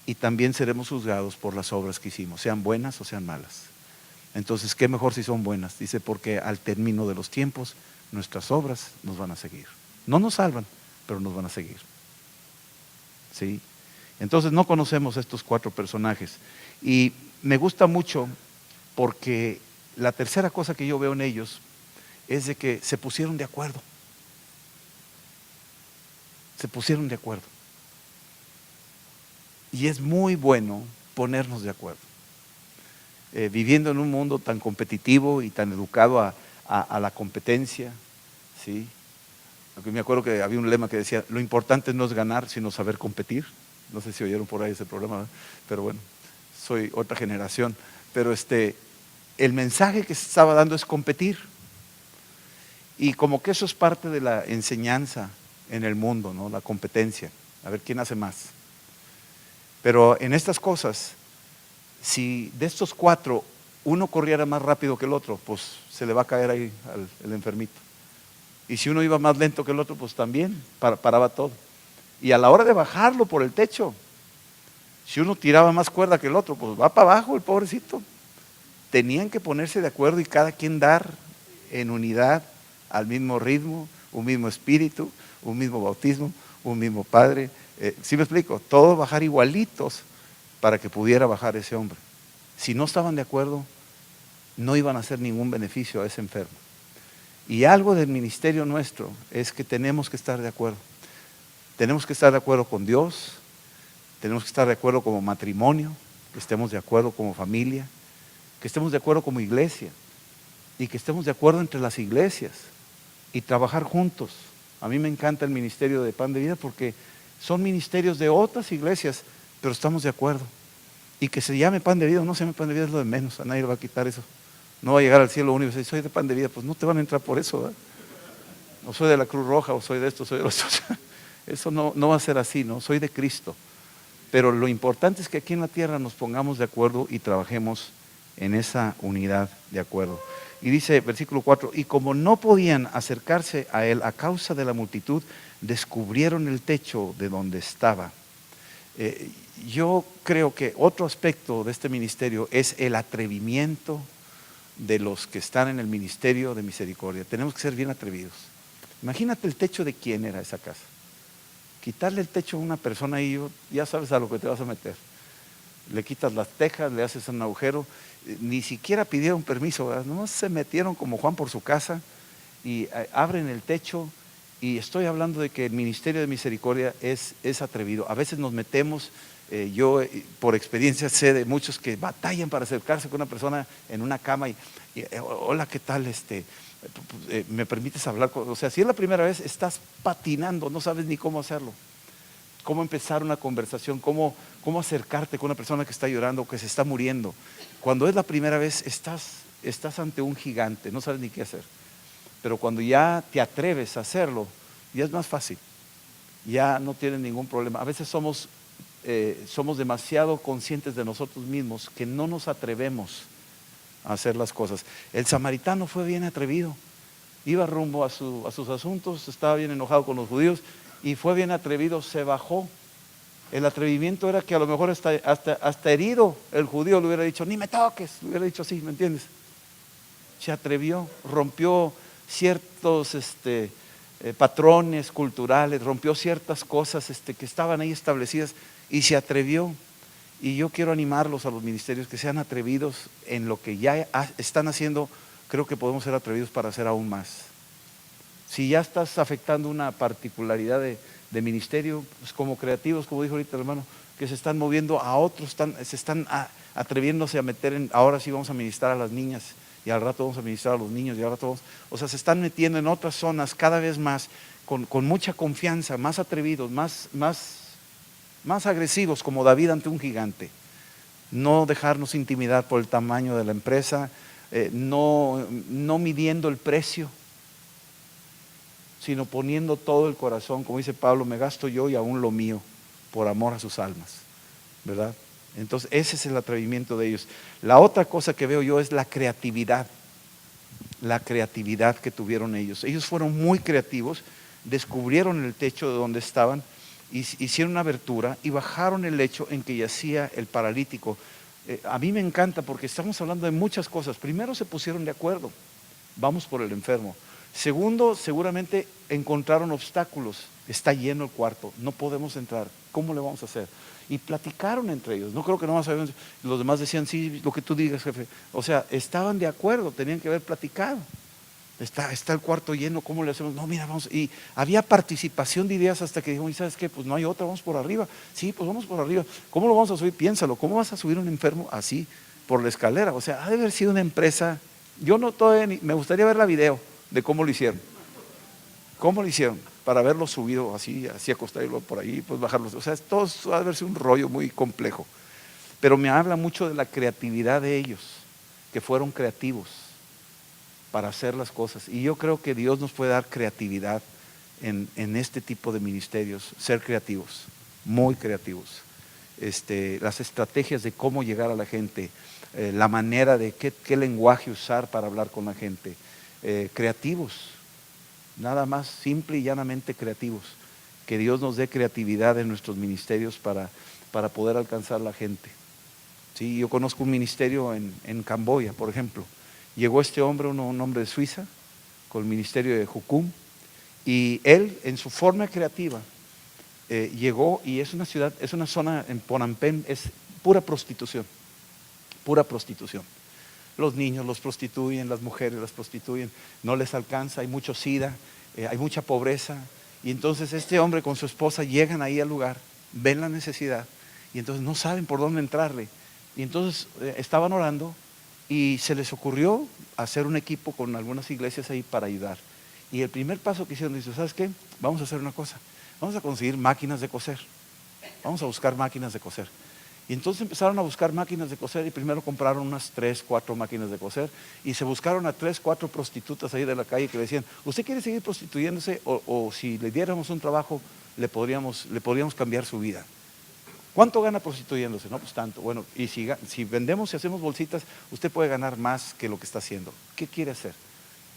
Y también seremos juzgados por las obras que hicimos, sean buenas o sean malas. Entonces, ¿qué mejor si son buenas? Dice, porque al término de los tiempos, nuestras obras nos van a seguir. No nos salvan, pero nos van a seguir. ¿Sí? Entonces, no conocemos estos 4 personajes. Y me gusta mucho porque la tercera cosa que yo veo en ellos es de que se pusieron de acuerdo. Se pusieron de acuerdo. Y es muy bueno ponernos de acuerdo. Viviendo en un mundo tan competitivo y tan educado a la competencia, ¿sí? Porque me acuerdo que había un lema que decía, lo importante no es ganar, sino saber competir. No sé si oyeron por ahí ese programa, ¿verdad? Pero bueno, soy otra generación. Pero el mensaje que se estaba dando es competir. Y como que eso es parte de la enseñanza en el mundo, ¿no? La competencia, a ver quién hace más. Pero en estas cosas, si de estos 4 uno corriera más rápido que el otro, pues se le va a caer ahí el enfermito. Y si uno iba más lento que el otro, pues también paraba todo. Y a la hora de bajarlo por el techo, si uno tiraba más cuerda que el otro, pues va para abajo el pobrecito. tenían que ponerse de acuerdo y cada quien dar en unidad, al mismo ritmo, un mismo espíritu, un mismo bautismo, un mismo Padre. ¿Sí me explico? Todos bajar igualitos para que pudiera bajar ese hombre. Si no estaban de acuerdo, no iban a hacer ningún beneficio a ese enfermo. Y algo del ministerio nuestro es que tenemos que estar de acuerdo. Tenemos que estar de acuerdo con Dios, tenemos que estar de acuerdo como matrimonio, que estemos de acuerdo como familia, que estemos de acuerdo como iglesia y que estemos de acuerdo entre las iglesias y trabajar juntos. A mí me encanta el ministerio de Pan de Vida porque son ministerios de otras iglesias, pero estamos de acuerdo. Y que se llame Pan de Vida o no se llame Pan de Vida es lo de menos, a nadie le va a quitar eso. No va a llegar al cielo único y decir, soy de Pan de Vida, pues no te van a entrar por eso, ¿verdad? O soy de la Cruz Roja, o soy de esto, soy de lo otro. Eso no va a ser así, ¿no? Soy de Cristo. Pero lo importante es que aquí en la tierra nos pongamos de acuerdo y trabajemos en esa unidad de acuerdo. Y dice versículo 4, y como no podían acercarse a él a causa de la multitud, descubrieron el techo de donde estaba. Yo creo que otro aspecto de este ministerio es el atrevimiento de los que están en el ministerio de misericordia. Tenemos que ser bien atrevidos. Imagínate el techo de quién era esa casa. Quitarle el techo a una persona ahí, ya sabes a lo que te vas a meter. Le quitas las tejas, le haces un agujero, ni siquiera pidieron permiso, ¿verdad? No se metieron como Juan por su casa y abren el techo. Y estoy hablando de que el ministerio de misericordia es atrevido. A veces nos metemos, yo por experiencia sé de muchos que batallan para acercarse con una persona en una cama y hola, ¿qué tal? ¿Me permites hablar? O sea, si es la primera vez, estás patinando, no sabes ni cómo hacerlo. Cómo empezar una conversación, cómo acercarte con una persona que está llorando, que se está muriendo. Cuando es la primera vez, estás ante un gigante, no sabes ni qué hacer. Pero cuando ya te atreves a hacerlo, ya es más fácil. Ya no tienes ningún problema. A veces somos demasiado conscientes de nosotros mismos que no nos atrevemos a hacer las cosas. El samaritano fue bien atrevido. Iba rumbo a sus asuntos, estaba bien enojado con los judíos y fue bien atrevido, se bajó. El atrevimiento era que a lo mejor hasta herido el judío le hubiera dicho, ni me toques, le hubiera dicho así, ¿me entiendes? Se atrevió, rompió ciertos patrones culturales, rompió ciertas cosas que estaban ahí establecidas y se atrevió. Y yo quiero animarlos a los ministerios que sean atrevidos en lo que ya están haciendo. Creo que podemos ser atrevidos para hacer aún más. Si ya estás afectando una particularidad de ministerio, pues como creativos, como dijo ahorita el hermano, que se están moviendo a otros, se están atreviéndose a meter ahora sí vamos a ministrar a las niñas, y al rato vamos a ministrar a los niños, y al rato o sea, se están metiendo en otras zonas cada vez más, con mucha confianza, más atrevidos, más agresivos, como David ante un gigante. No dejarnos intimidar por el tamaño de la empresa, no midiendo el precio, sino poniendo todo el corazón, como dice Pablo, me gasto yo y aún lo mío, por amor a sus almas, ¿verdad? Entonces ese es el atrevimiento de ellos. La otra cosa que veo yo es la creatividad que tuvieron ellos. Ellos fueron muy creativos, descubrieron el techo de donde estaban, hicieron una abertura y bajaron el lecho en que yacía el paralítico. A mí me encanta porque estamos hablando de muchas cosas. Primero se pusieron de acuerdo, vamos por el enfermo. Segundo, seguramente encontraron obstáculos. Está lleno el cuarto, no podemos entrar. ¿Cómo le vamos a hacer? Y platicaron entre ellos. No creo que nomás los demás decían, sí, lo que tú digas, jefe. O sea, estaban de acuerdo, tenían que haber platicado. Está el cuarto lleno, ¿cómo le hacemos? No, mira, vamos. Y había participación de ideas hasta que dijo, ¿y sabes qué? Pues no hay otra, vamos por arriba. Sí, pues vamos por arriba. ¿Cómo lo vamos a subir? Piénsalo, ¿cómo vas a subir un enfermo así por la escalera? O sea, ha de haber sido una empresa. Yo no todavía me gustaría ver la video de cómo lo hicieron. ¿Cómo lo hicieron? Para verlo subido así acostado y luego por ahí, pues bajarlo. O sea, todo ha de haber sido un rollo muy complejo. Pero me habla mucho de la creatividad de ellos, que fueron creativos para hacer las cosas. Y yo creo que Dios nos puede dar creatividad en este tipo de ministerios, ser creativos, muy creativos. Las estrategias de cómo llegar a la gente, la manera de qué lenguaje usar para hablar con la gente. Creativos, nada más simple y llanamente creativos. Que Dios nos dé creatividad en nuestros ministerios para poder alcanzar la gente. Sí, yo conozco un ministerio en Camboya, por ejemplo. Llegó este hombre, un hombre de Suiza, con el ministerio de Jukum, y él, en su forma creativa, llegó, y es una ciudad, es una zona en Phnom Penh, es pura prostitución, pura prostitución. Los niños los prostituyen, las mujeres las prostituyen, no les alcanza, hay mucho sida, hay mucha pobreza. Y entonces este hombre con su esposa llegan ahí al lugar, ven la necesidad y entonces no saben por dónde entrarle. Y entonces estaban orando y se les ocurrió hacer un equipo con algunas iglesias ahí para ayudar. Y el primer paso que hicieron, dice, ¿sabes qué? Vamos a hacer una cosa, vamos a conseguir máquinas de coser, vamos a buscar máquinas de coser. Y entonces empezaron a buscar máquinas de coser y primero compraron unas 3, 4 máquinas de coser y se buscaron a 3, 4 prostitutas ahí de la calle que le decían, ¿usted quiere seguir prostituyéndose o si le diéramos un trabajo le podríamos cambiar su vida? ¿Cuánto gana prostituyéndose? No, pues tanto. Bueno, y si vendemos y hacemos bolsitas, usted puede ganar más que lo que está haciendo. ¿Qué quiere hacer?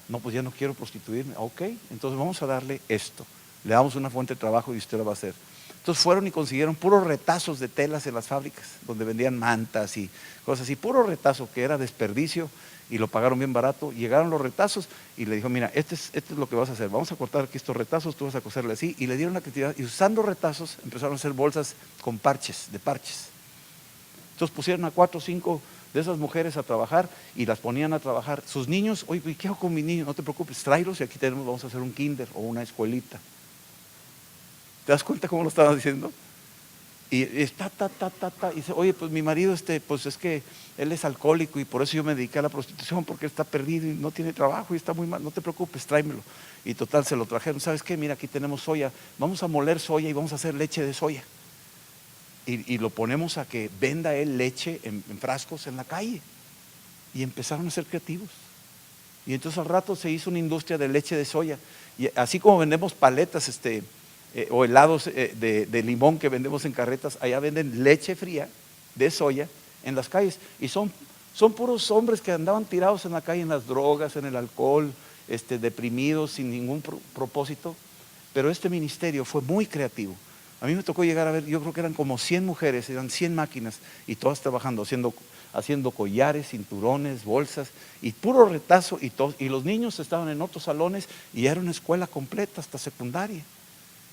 No, pues ya no quiero prostituirme. Ok, entonces vamos a darle esto. Le damos una fuente de trabajo y usted lo va a hacer. Entonces fueron y consiguieron puros retazos de telas en las fábricas, donde vendían mantas y cosas así, puro retazo que era desperdicio y lo pagaron bien barato. Llegaron los retazos y le dijo, mira, este es lo que vas a hacer, vamos a cortar aquí estos retazos, tú vas a coserle así. Y le dieron la creatividad y usando retazos empezaron a hacer bolsas con parches, de parches. Entonces pusieron a 4 o 5 de esas mujeres a trabajar y las ponían a trabajar. Sus niños, oye, ¿qué hago con mis niños? No te preocupes, tráelos y aquí vamos a hacer un kinder o una escuelita. ¿Te das cuenta cómo lo estaba diciendo? Y está, y dice, oye, pues mi marido, pues es que él es alcohólico y por eso yo me dediqué a la prostitución, porque él está perdido y no tiene trabajo y está muy mal, no te preocupes, tráemelo. Y total, se lo trajeron, ¿sabes qué? Mira, aquí tenemos soya, vamos a moler soya y vamos a hacer leche de soya. Y lo ponemos a que venda él leche en frascos en la calle. Y empezaron a ser creativos. Y entonces al rato se hizo una industria de leche de soya. Y así como vendemos paletas, o helados de limón que vendemos en carretas, allá venden leche fría de soya en las calles y son puros hombres que andaban tirados en la calle en las drogas, en el alcohol, deprimidos, sin ningún propósito. Pero este ministerio fue muy creativo. A mí me tocó llegar a ver, yo creo que eran como 100 mujeres, eran 100 máquinas y todas trabajando, haciendo collares, cinturones, bolsas y puro retazo y los niños estaban en otros salones y era una escuela completa hasta secundaria.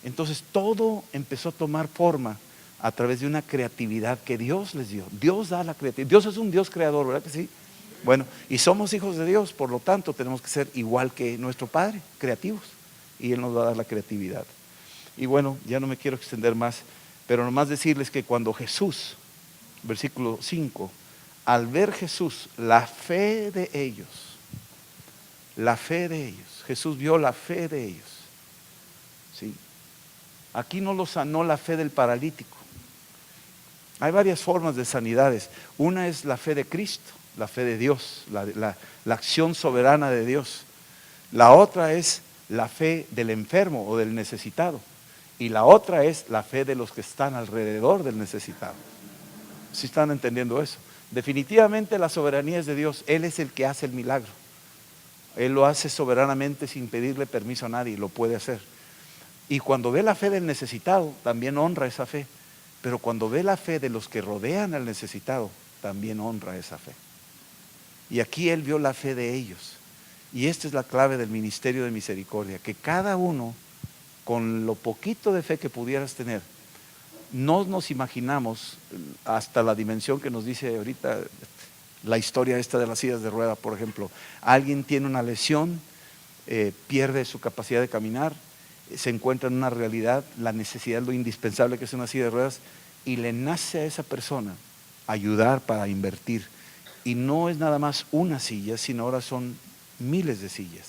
Entonces todo empezó a tomar forma a través de una creatividad que Dios les dio. Dios da la creatividad. Dios es un Dios creador, ¿verdad que sí? Bueno, y somos hijos de Dios, por lo tanto tenemos que ser igual que nuestro Padre, creativos. Y Él nos va a dar la creatividad. Y bueno, ya no me quiero extender más, pero nomás decirles que cuando Jesús, versículo 5, al ver Jesús la fe de ellos, Jesús vio la fe de ellos. ¿Sí? Aquí no lo sanó la fe del paralítico. Hay varias formas de sanidades. Una es la fe de Cristo, la fe de Dios, la acción soberana de Dios. La otra es la fe del enfermo o del necesitado. Y la otra es la fe de los que están alrededor del necesitado. ¿Sí están entendiendo eso? Definitivamente la soberanía es de Dios. Él es el que hace el milagro. Él lo hace soberanamente sin pedirle permiso a nadie, lo puede hacer. Y cuando ve la fe del necesitado, también honra esa fe. Pero cuando ve la fe de los que rodean al necesitado, también honra esa fe. Y aquí Él vio la fe de ellos. Y esta es la clave del ministerio de misericordia, que cada uno, con lo poquito de fe que pudieras tener, no nos imaginamos hasta la dimensión que nos dice ahorita la historia esta de las sillas de rueda, por ejemplo. Alguien tiene una lesión, pierde su capacidad de caminar, se encuentra en una realidad, la necesidad, lo indispensable que es una silla de ruedas, y le nace a esa persona ayudar para invertir. Y no es nada más una silla, sino ahora son miles de sillas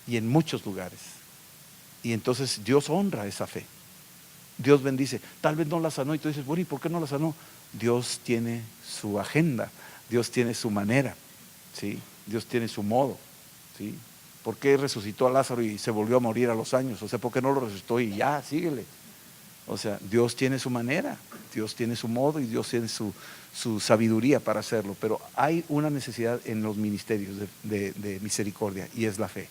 y en muchos lugares. Y entonces Dios honra esa fe. Dios bendice. Tal vez no la sanó y tú dices, bueno, ¿y por qué no la sanó? Dios tiene su agenda, Dios tiene su manera, ¿sí? Dios tiene su modo, ¿sí? ¿Por qué resucitó a Lázaro y se volvió a morir a los años? O sea, ¿por qué no lo resucitó y ya, síguele? O sea, Dios tiene su manera, Dios tiene su modo y Dios tiene su sabiduría para hacerlo. Pero hay una necesidad en los ministerios de misericordia y es la fe.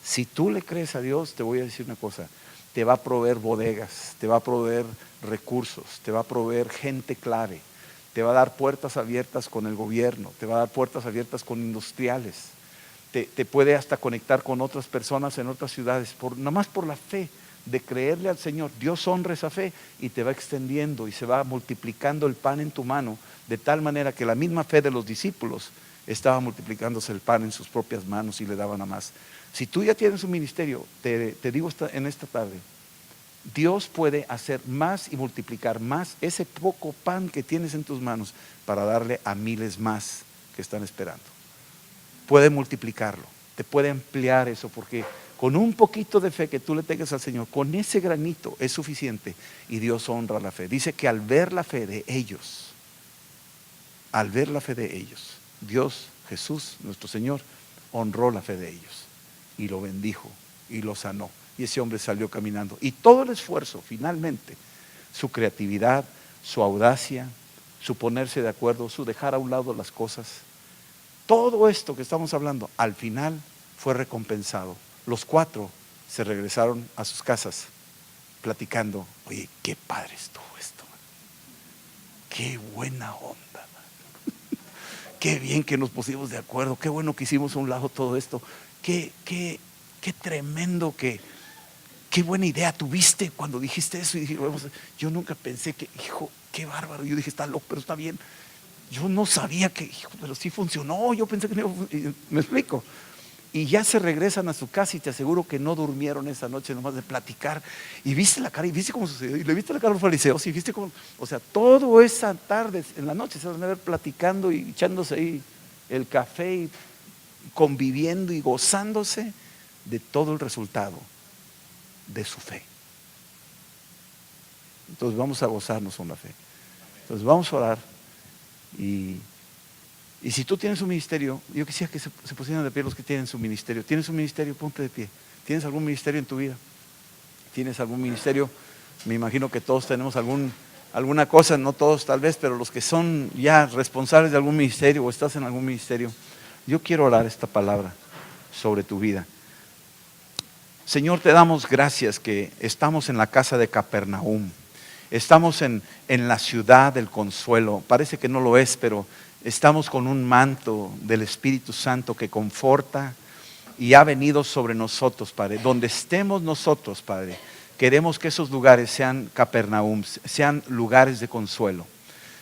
Si tú le crees a Dios, te voy a decir una cosa, te va a proveer bodegas, te va a proveer recursos, te va a proveer gente clave, te va a dar puertas abiertas con el gobierno, te va a dar puertas abiertas con industriales, te puede hasta conectar con otras personas en otras ciudades, nada más por la fe de creerle al Señor. Dios honra esa fe y te va extendiendo y se va multiplicando el pan en tu mano, de tal manera que la misma fe de los discípulos estaba multiplicándose el pan en sus propias manos y le daban a más. Si tú ya tienes un ministerio, te digo en esta tarde, Dios puede hacer más y multiplicar más ese poco pan que tienes en tus manos para darle a miles más que están esperando. Puede multiplicarlo, te puede ampliar eso, porque con un poquito de fe que tú le tengas al Señor, con ese granito es suficiente y Dios honra la fe. Dice que al ver la fe de ellos, Dios, Jesús, nuestro Señor, honró la fe de ellos y lo bendijo y lo sanó. Y ese hombre salió caminando. Y todo el esfuerzo, finalmente, su creatividad, su audacia, su ponerse de acuerdo, su dejar a un lado las cosas, todo esto que estamos hablando, al final fue recompensado. Los 4 se regresaron a sus casas platicando. Oye, qué padre estuvo esto, man. Qué buena onda, man. Qué bien que nos pusimos de acuerdo, qué bueno que hicimos a un lado todo esto, qué tremendo qué buena idea tuviste cuando dijiste eso. Y dije, yo nunca pensé que, hijo, qué bárbaro. Yo dije, está loco, pero está bien. Yo no sabía que, hijo, pero sí funcionó. Yo pensé que no. ¿Me explico? Y ya se regresan a su casa y te aseguro que no durmieron esa noche nomás de platicar. Y viste la cara, y viste cómo sucedió. Y le viste la cara a los fariseos, y viste cómo, o sea, toda esa tarde, en la noche, se van a ver platicando y echándose ahí el café y conviviendo y gozándose de todo el resultado de su fe. Entonces vamos a gozarnos con la fe. Entonces vamos a orar. Y si tú tienes un ministerio, yo quisiera que se pusieran de pie los que tienen su ministerio. ¿Tienes un ministerio? Ponte de pie. ¿Tienes algún ministerio en tu vida? ¿Tienes algún ministerio? Me imagino que todos tenemos alguna cosa, no todos tal vez, pero los que son ya responsables de algún ministerio o estás en algún ministerio, yo quiero orar esta palabra sobre tu vida. Señor, te damos gracias que estamos en la casa de Capernaum. Estamos en la ciudad del consuelo. Parece que no lo es, pero estamos con un manto del Espíritu Santo que conforta y ha venido sobre nosotros, Padre. Donde estemos nosotros, Padre, queremos que esos lugares sean Capernaum, sean lugares de consuelo.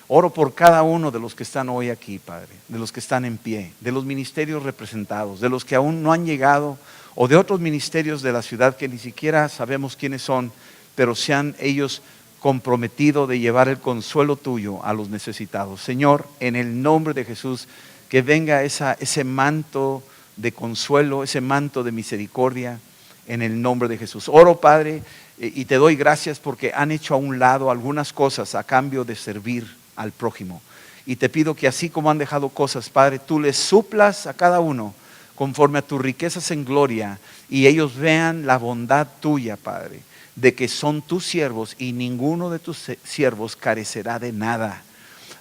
Oro por cada uno de los que están hoy aquí, Padre, de los que están en pie, de los ministerios representados, de los que aún no han llegado, o de otros ministerios de la ciudad que ni siquiera sabemos quiénes son, pero se han ellos comprometido de llevar el consuelo tuyo a los necesitados. Señor, en el nombre de Jesús, que venga ese manto de consuelo, ese manto de misericordia, en el nombre de Jesús. Oro, Padre, y te doy gracias porque han hecho a un lado algunas cosas a cambio de servir al prójimo. Y te pido que así como han dejado cosas, Padre, tú les suplas a cada uno conforme a tus riquezas en gloria, y ellos vean la bondad tuya, Padre, de que son tus siervos y ninguno de tus siervos carecerá de nada,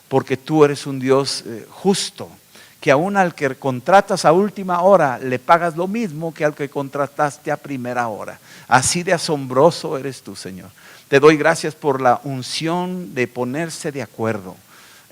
porque tú eres un Dios justo, que aún al que contratas a última hora le pagas lo mismo que al que contrataste a primera hora. Así de asombroso eres tú, Señor. Te doy gracias por la unción de ponerse de acuerdo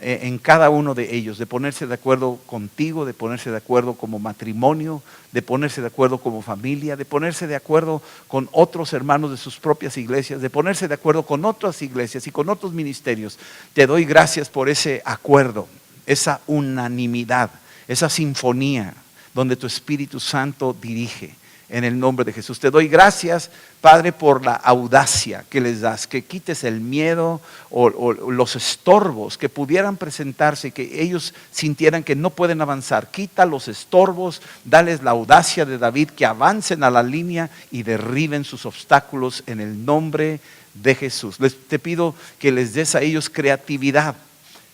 en cada uno de ellos, de ponerse de acuerdo contigo, de ponerse de acuerdo como matrimonio, de ponerse de acuerdo como familia, de ponerse de acuerdo con otros hermanos de sus propias iglesias, de ponerse de acuerdo con otras iglesias y con otros ministerios. Te doy gracias por ese acuerdo, esa unanimidad, esa sinfonía donde tu Espíritu Santo dirige. En el nombre de Jesús te doy gracias, Padre, por la audacia que les das, que quites el miedo o los estorbos que pudieran presentarse, que ellos sintieran que no pueden avanzar. Quita los estorbos, dales la audacia de David, que avancen a la línea y derriben sus obstáculos en el nombre de Jesús. Te pido que les des a ellos creatividad,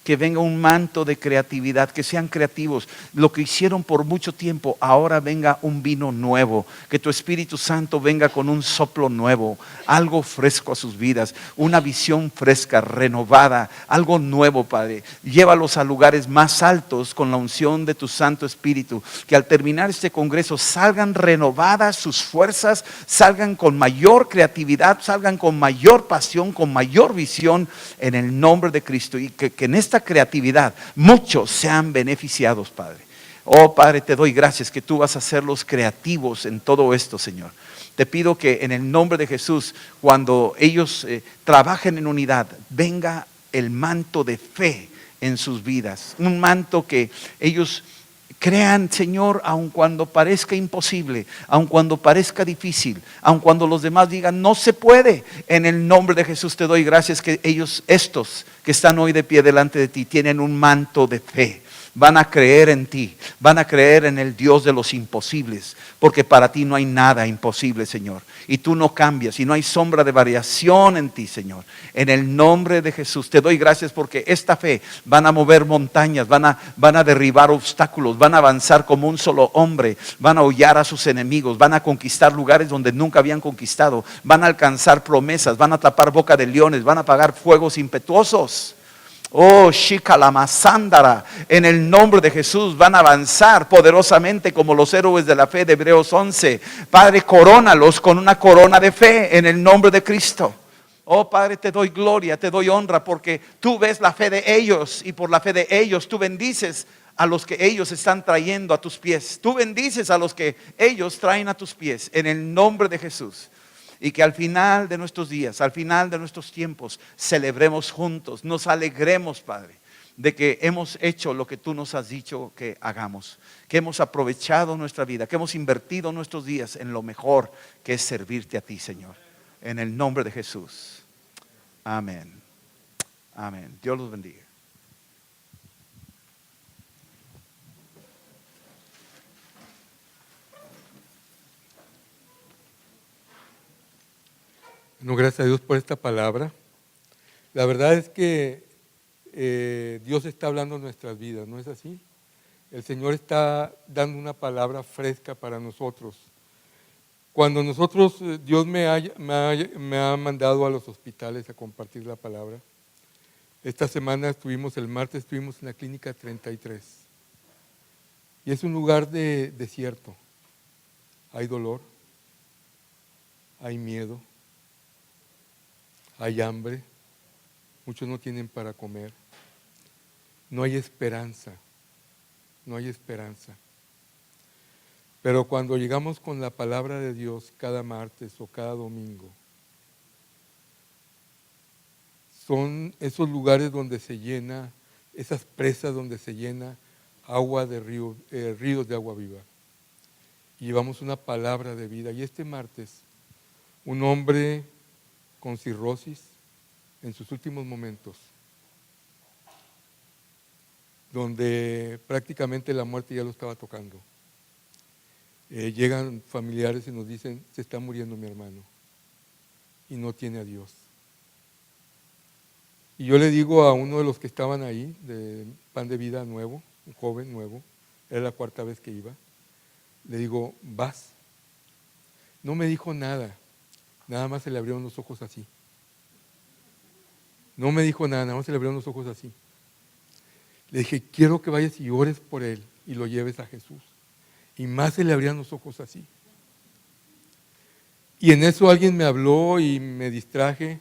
que venga un manto de creatividad, que sean creativos. Lo que hicieron por mucho tiempo, ahora venga un vino nuevo, que tu Espíritu Santo venga con un soplo nuevo, algo fresco a sus vidas, una visión fresca, renovada, algo nuevo, Padre. Llévalos a lugares más altos con la unción de tu Santo Espíritu, que al terminar este congreso salgan renovadas sus fuerzas, salgan con mayor creatividad, salgan con mayor pasión, con mayor visión, en el nombre de Cristo, y que en esta esta creatividad, muchos sean beneficiados, Padre. Oh Padre, te doy gracias que tú vas a hacerlos creativos en todo esto, Señor. Te pido que en el nombre de Jesús, cuando ellos trabajen en unidad, venga el manto de fe en sus vidas. Un manto que ellos crean, Señor, aun cuando parezca imposible, aun cuando parezca difícil, aun cuando los demás digan no se puede. En el nombre de Jesús te doy gracias que ellos, estos que están hoy de pie delante de ti, tienen un manto de fe. Van a creer en ti, van a creer en el Dios de los imposibles, porque para ti no hay nada imposible, Señor. Y tú no cambias y no hay sombra de variación en ti, Señor. En el nombre de Jesús te doy gracias porque esta fe van a mover montañas, van a derribar obstáculos, van a avanzar como un solo hombre, van a hollar a sus enemigos, van a conquistar lugares donde nunca habían conquistado, van a alcanzar promesas, van a tapar boca de leones, van a apagar fuegos impetuosos. Oh, Shikalamasandara, en el nombre de Jesús van a avanzar poderosamente como los héroes de la fe de Hebreos 11. Padre, corónalos con una corona de fe en el nombre de Cristo. Oh Padre, te doy gloria, te doy honra porque tú ves la fe de ellos y por la fe de ellos tú bendices a los que ellos están trayendo a tus pies. Tú bendices a los que ellos traen a tus pies en el nombre de Jesús. Y que al final de nuestros días, al final de nuestros tiempos, celebremos juntos, nos alegremos, Padre, de que hemos hecho lo que tú nos has dicho que hagamos, que hemos aprovechado nuestra vida, que hemos invertido nuestros días en lo mejor que es servirte a ti, Señor. En el nombre de Jesús. Amén. Amén. Dios los bendiga. No, gracias a Dios por esta palabra. La verdad es que Dios está hablando en nuestras vidas, ¿no es así? El Señor está dando una palabra fresca para nosotros. Cuando nosotros, Dios me ha mandado a los hospitales a compartir la palabra. Esta semana el martes estuvimos en la clínica 33. Y es un lugar de desierto. Hay dolor, hay miedo. Hay hambre, muchos no tienen para comer, no hay esperanza, no hay esperanza. Pero cuando llegamos con la palabra de Dios cada martes o cada domingo, son esos lugares donde se llena, esas presas donde se llena agua de ríos de agua viva. Y llevamos una palabra de vida. Y este martes, un hombre con cirrosis en sus últimos momentos, donde prácticamente la muerte ya lo estaba tocando. Llegan familiares y nos dicen, se está muriendo mi hermano y no tiene a Dios. Y yo le digo a uno de los que estaban ahí, de Pan de Vida nuevo, un joven nuevo, era la 4ª vez que iba, le digo, vas. No me dijo nada. Nada más se le abrieron los ojos así. No me dijo nada más se le abrieron los ojos así. Le dije, quiero que vayas y ores por él y lo lleves a Jesús. Y más se le abrían los ojos así. Y en eso alguien me habló y me distraje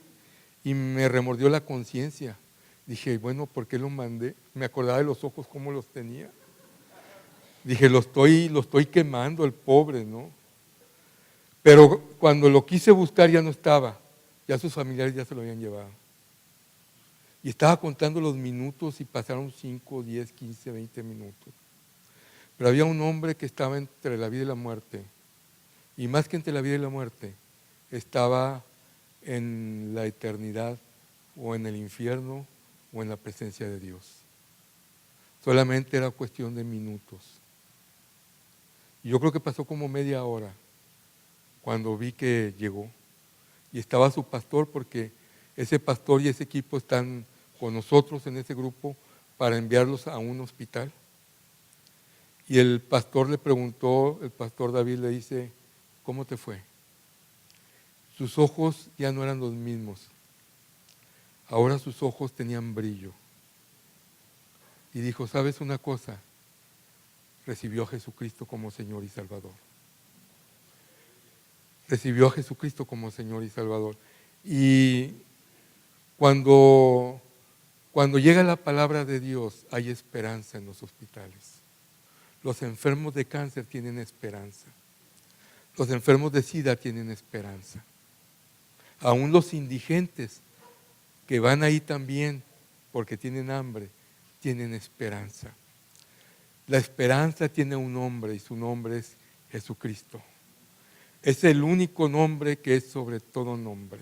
y me remordió la conciencia. Dije, bueno, ¿por qué lo mandé? Me acordaba de los ojos, cómo los tenía. Dije, lo estoy quemando, el pobre, ¿no? Pero cuando lo quise buscar ya no estaba, ya sus familiares ya se lo habían llevado. Y estaba contando los minutos y pasaron 5, 10, 15, 20 minutos. Pero había un hombre que estaba entre la vida y la muerte. Y más que entre la vida y la muerte, estaba en la eternidad o en el infierno o en la presencia de Dios. Solamente era cuestión de minutos. Y yo creo que pasó como media hora cuando vi que llegó y estaba su pastor, porque ese pastor y ese equipo están con nosotros en ese grupo para enviarlos a un hospital. Y el pastor le preguntó, el pastor David le dice, ¿cómo te fue? Sus ojos ya no eran los mismos. Ahora sus ojos tenían brillo. Y dijo, ¿sabes una cosa? Recibió a Jesucristo como Señor y Salvador. Recibió a Jesucristo como Señor y Salvador. Y cuando Cuando llega la palabra de Dios, hay esperanza en los hospitales. Los enfermos de cáncer tienen esperanza. Los enfermos de SIDA tienen esperanza. Aún los indigentes que van ahí también porque tienen hambre, tienen esperanza. La esperanza tiene un nombre y su nombre es Jesucristo. Es el único nombre que es sobre todo nombre.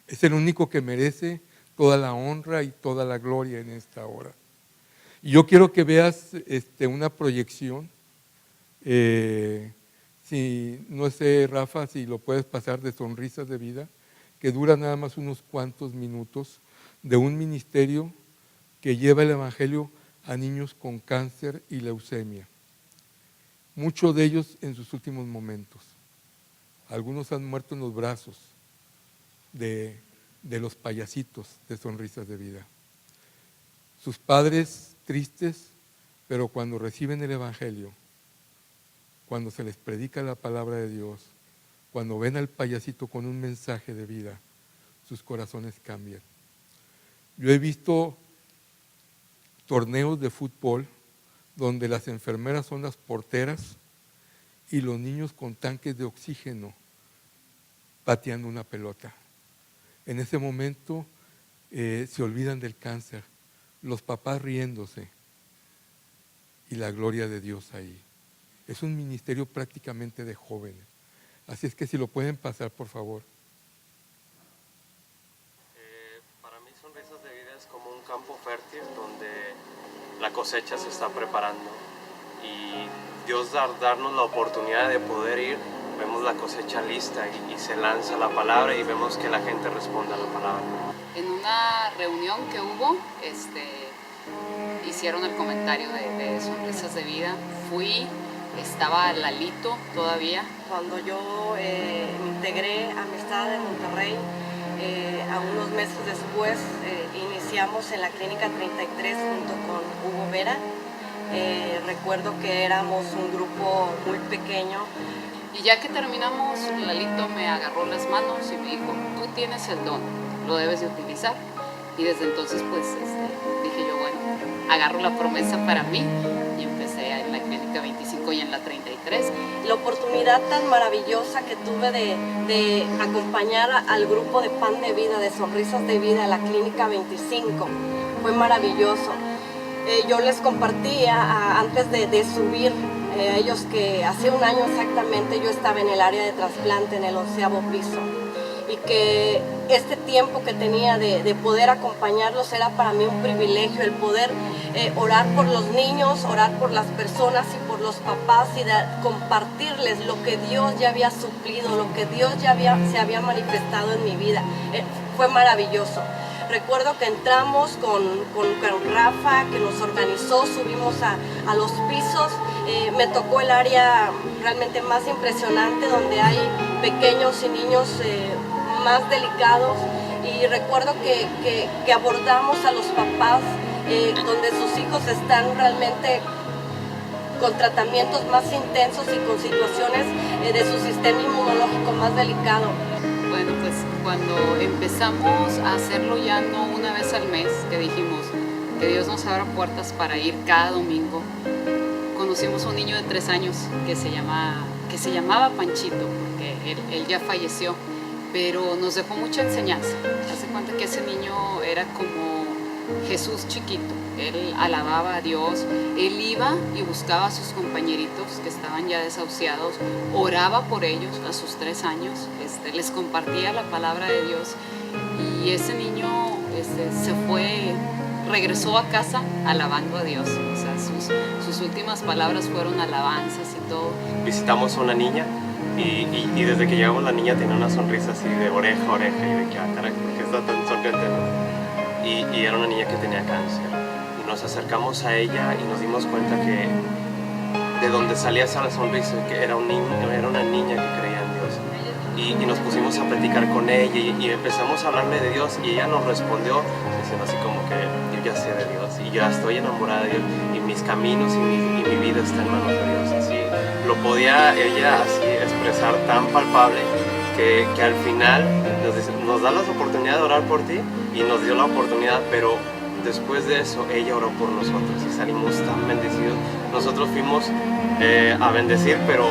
Es el único que merece toda la honra y toda la gloria en esta hora. Y yo quiero que veas una proyección. Si no sé, Rafa, si lo puedes pasar, de Sonrisas de Vida, que dura nada más unos cuantos minutos, de un ministerio que lleva el evangelio a niños con cáncer y leucemia. Muchos de ellos en sus últimos momentos. Algunos han muerto en los brazos de los payasitos de Sonrisas de Vida. Sus padres tristes, pero cuando reciben el evangelio, cuando se les predica la palabra de Dios, cuando ven al payasito con un mensaje de vida, sus corazones cambian. Yo he visto torneos de fútbol donde las enfermeras son las porteras y los niños con tanques de oxígeno pateando una pelota. En ese momento se olvidan del cáncer, los papás riéndose y la gloria de Dios ahí. Es un ministerio prácticamente de jóvenes. Así es que si lo pueden pasar, por favor. Para mí Sonrisas de Vida es como un campo fértil donde la cosecha se está preparando y Dios darnos la oportunidad de poder ir, vemos la cosecha lista y se lanza la palabra y vemos que la gente responde a la palabra. En una reunión que hubo, hicieron el comentario de Sonrisas de Vida. Fui, estaba Lalito todavía. Cuando yo me integré a Amistad de Monterrey, a unos meses después iniciamos en la Clínica 33 junto con Hugo Vera. Recuerdo que éramos un grupo muy pequeño. Y ya que terminamos, Lalito me agarró las manos y me dijo, tú tienes el don, lo debes de utilizar. Y desde entonces pues dije yo, bueno, agarro la promesa para mí y empecé en la Clínica 25 y en la 33. La oportunidad tan maravillosa que tuve de acompañar al grupo de Pan de Vida, de Sonrisas de Vida, a la Clínica 25, fue maravilloso. Yo les compartía antes de subir a ellos que hace un año exactamente yo estaba en el área de trasplante en el 11º piso y que este tiempo que tenía de poder acompañarlos era para mí un privilegio, el poder orar por los niños, orar por las personas y por los papás y compartirles lo que Dios ya había suplido, lo que Dios ya se había manifestado en mi vida. Fue maravilloso. Recuerdo que entramos con Rafa, que nos organizó, subimos a los pisos. Me tocó el área realmente más impresionante, donde hay pequeños y niños más delicados. Y recuerdo que abordamos a los papás, donde sus hijos están realmente con tratamientos más intensos y con situaciones de su sistema inmunológico más delicado. Bueno, pues cuando empezamos a hacerlo ya no una vez al mes, que dijimos que Dios nos abra puertas para ir cada domingo, conocimos a un niño de 3 años que se llamaba Panchito, porque él ya falleció, pero nos dejó mucha enseñanza. Hace cuenta que ese niño era como Jesús chiquito. Él alababa a Dios, él iba y buscaba a sus compañeritos que estaban ya desahuciados, oraba por ellos a sus 3 años, les compartía la palabra de Dios y ese niño regresó a casa alabando a Dios. O sea, sus últimas palabras fueron alabanzas y todo. Visitamos a una niña y desde que llegamos la niña tenía una sonrisa así de oreja a oreja y de que, caray, ¿por qué está tan sonriente, no? Y era una niña que tenía cáncer. Y nos acercamos a ella y nos dimos cuenta que de donde salía esa sonrisa, que era una niña que creía en Dios. Y nos pusimos a platicar con ella y empezamos a hablarle de Dios y ella nos respondió diciendo así como que yo ya sé de Dios y ya estoy enamorada de Dios y mis caminos y mi vida está en manos de Dios. Así lo podía ella así expresar tan palpable que al final nos da la oportunidad de orar por ti y nos dio la oportunidad, pero después de eso ella oró por nosotros y salimos tan bendecidos. Nosotros fuimos a bendecir, pero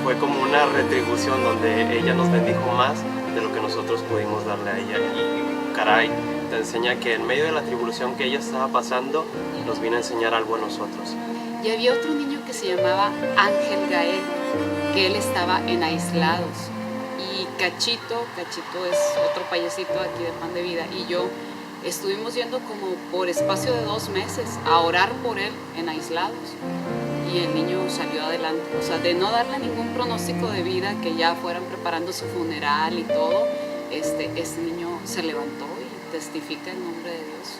fue como una retribución donde ella nos bendijo más de lo que nosotros pudimos darle a ella. Y caray, te enseña que en medio de la tribulación que ella estaba pasando, nos vino a enseñar algo a nosotros. Y había otro niño que se llamaba Ángel Gael, que él estaba en Aislados. Y Cachito es otro payasito aquí de Pan de Vida, y yo estuvimos yendo como por espacio de 2 meses a orar por él en Aislados. Y el niño salió adelante, o sea, de no darle ningún pronóstico de vida, que ya fueran preparando su funeral y todo, este niño se levantó y testifica el nombre de Dios.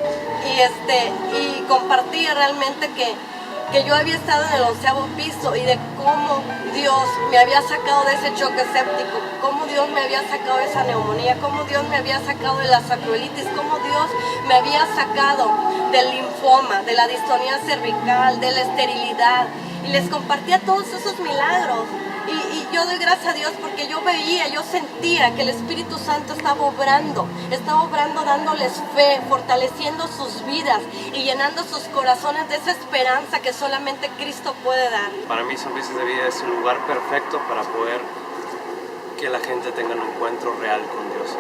Y compartía realmente que yo había estado en el 11º piso y de cómo Dios me había sacado de ese choque séptico, cómo Dios me había sacado de esa neumonía, cómo Dios me había sacado de la sacroilitis, cómo Dios me había sacado del linfoma, de la distonía cervical, de la esterilidad. Y les compartía todos esos milagros. Y yo doy gracias a Dios porque yo veía, yo sentía que el Espíritu Santo estaba obrando dándoles fe, fortaleciendo sus vidas y llenando sus corazones de esa esperanza que solamente Cristo puede dar. Para mí Sonrisas de Vida es un lugar perfecto para poder que la gente tenga un encuentro real con Dios,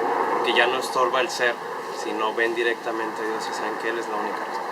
que ya no estorba el ser, sino ven directamente a Dios y saben que Él es la única respuesta.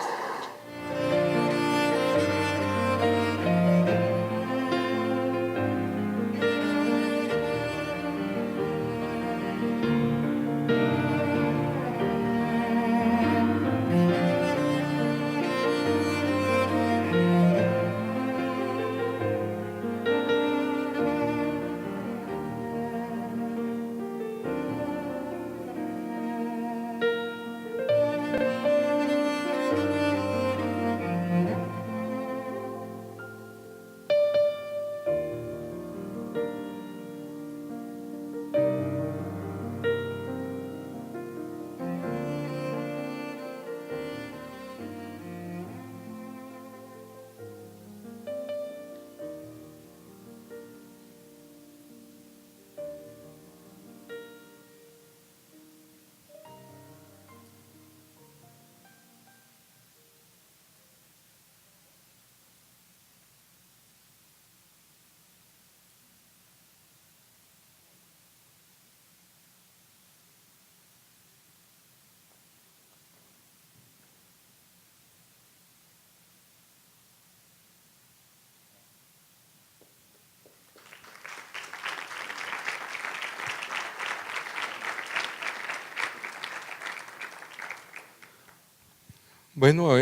Bueno,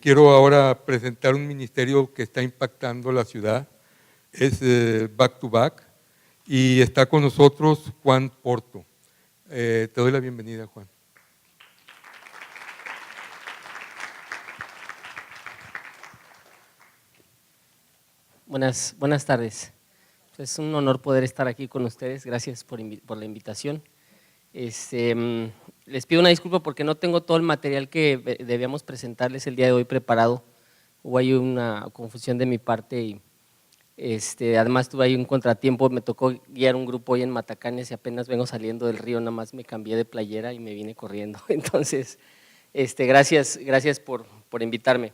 quiero ahora presentar un ministerio que está impactando la ciudad. Es Back to Back y está con nosotros Juan Porto. Te doy la bienvenida, Juan. Buenas tardes. Es un honor poder estar aquí con ustedes. Gracias por la invitación. Les pido una disculpa porque no tengo todo el material que debíamos presentarles el día de hoy preparado. Hubo ahí una confusión de mi parte y además tuve ahí un contratiempo. Me tocó guiar un grupo hoy en Matacanes y apenas vengo saliendo del río, nada más me cambié de playera y me vine corriendo. Entonces, gracias por invitarme.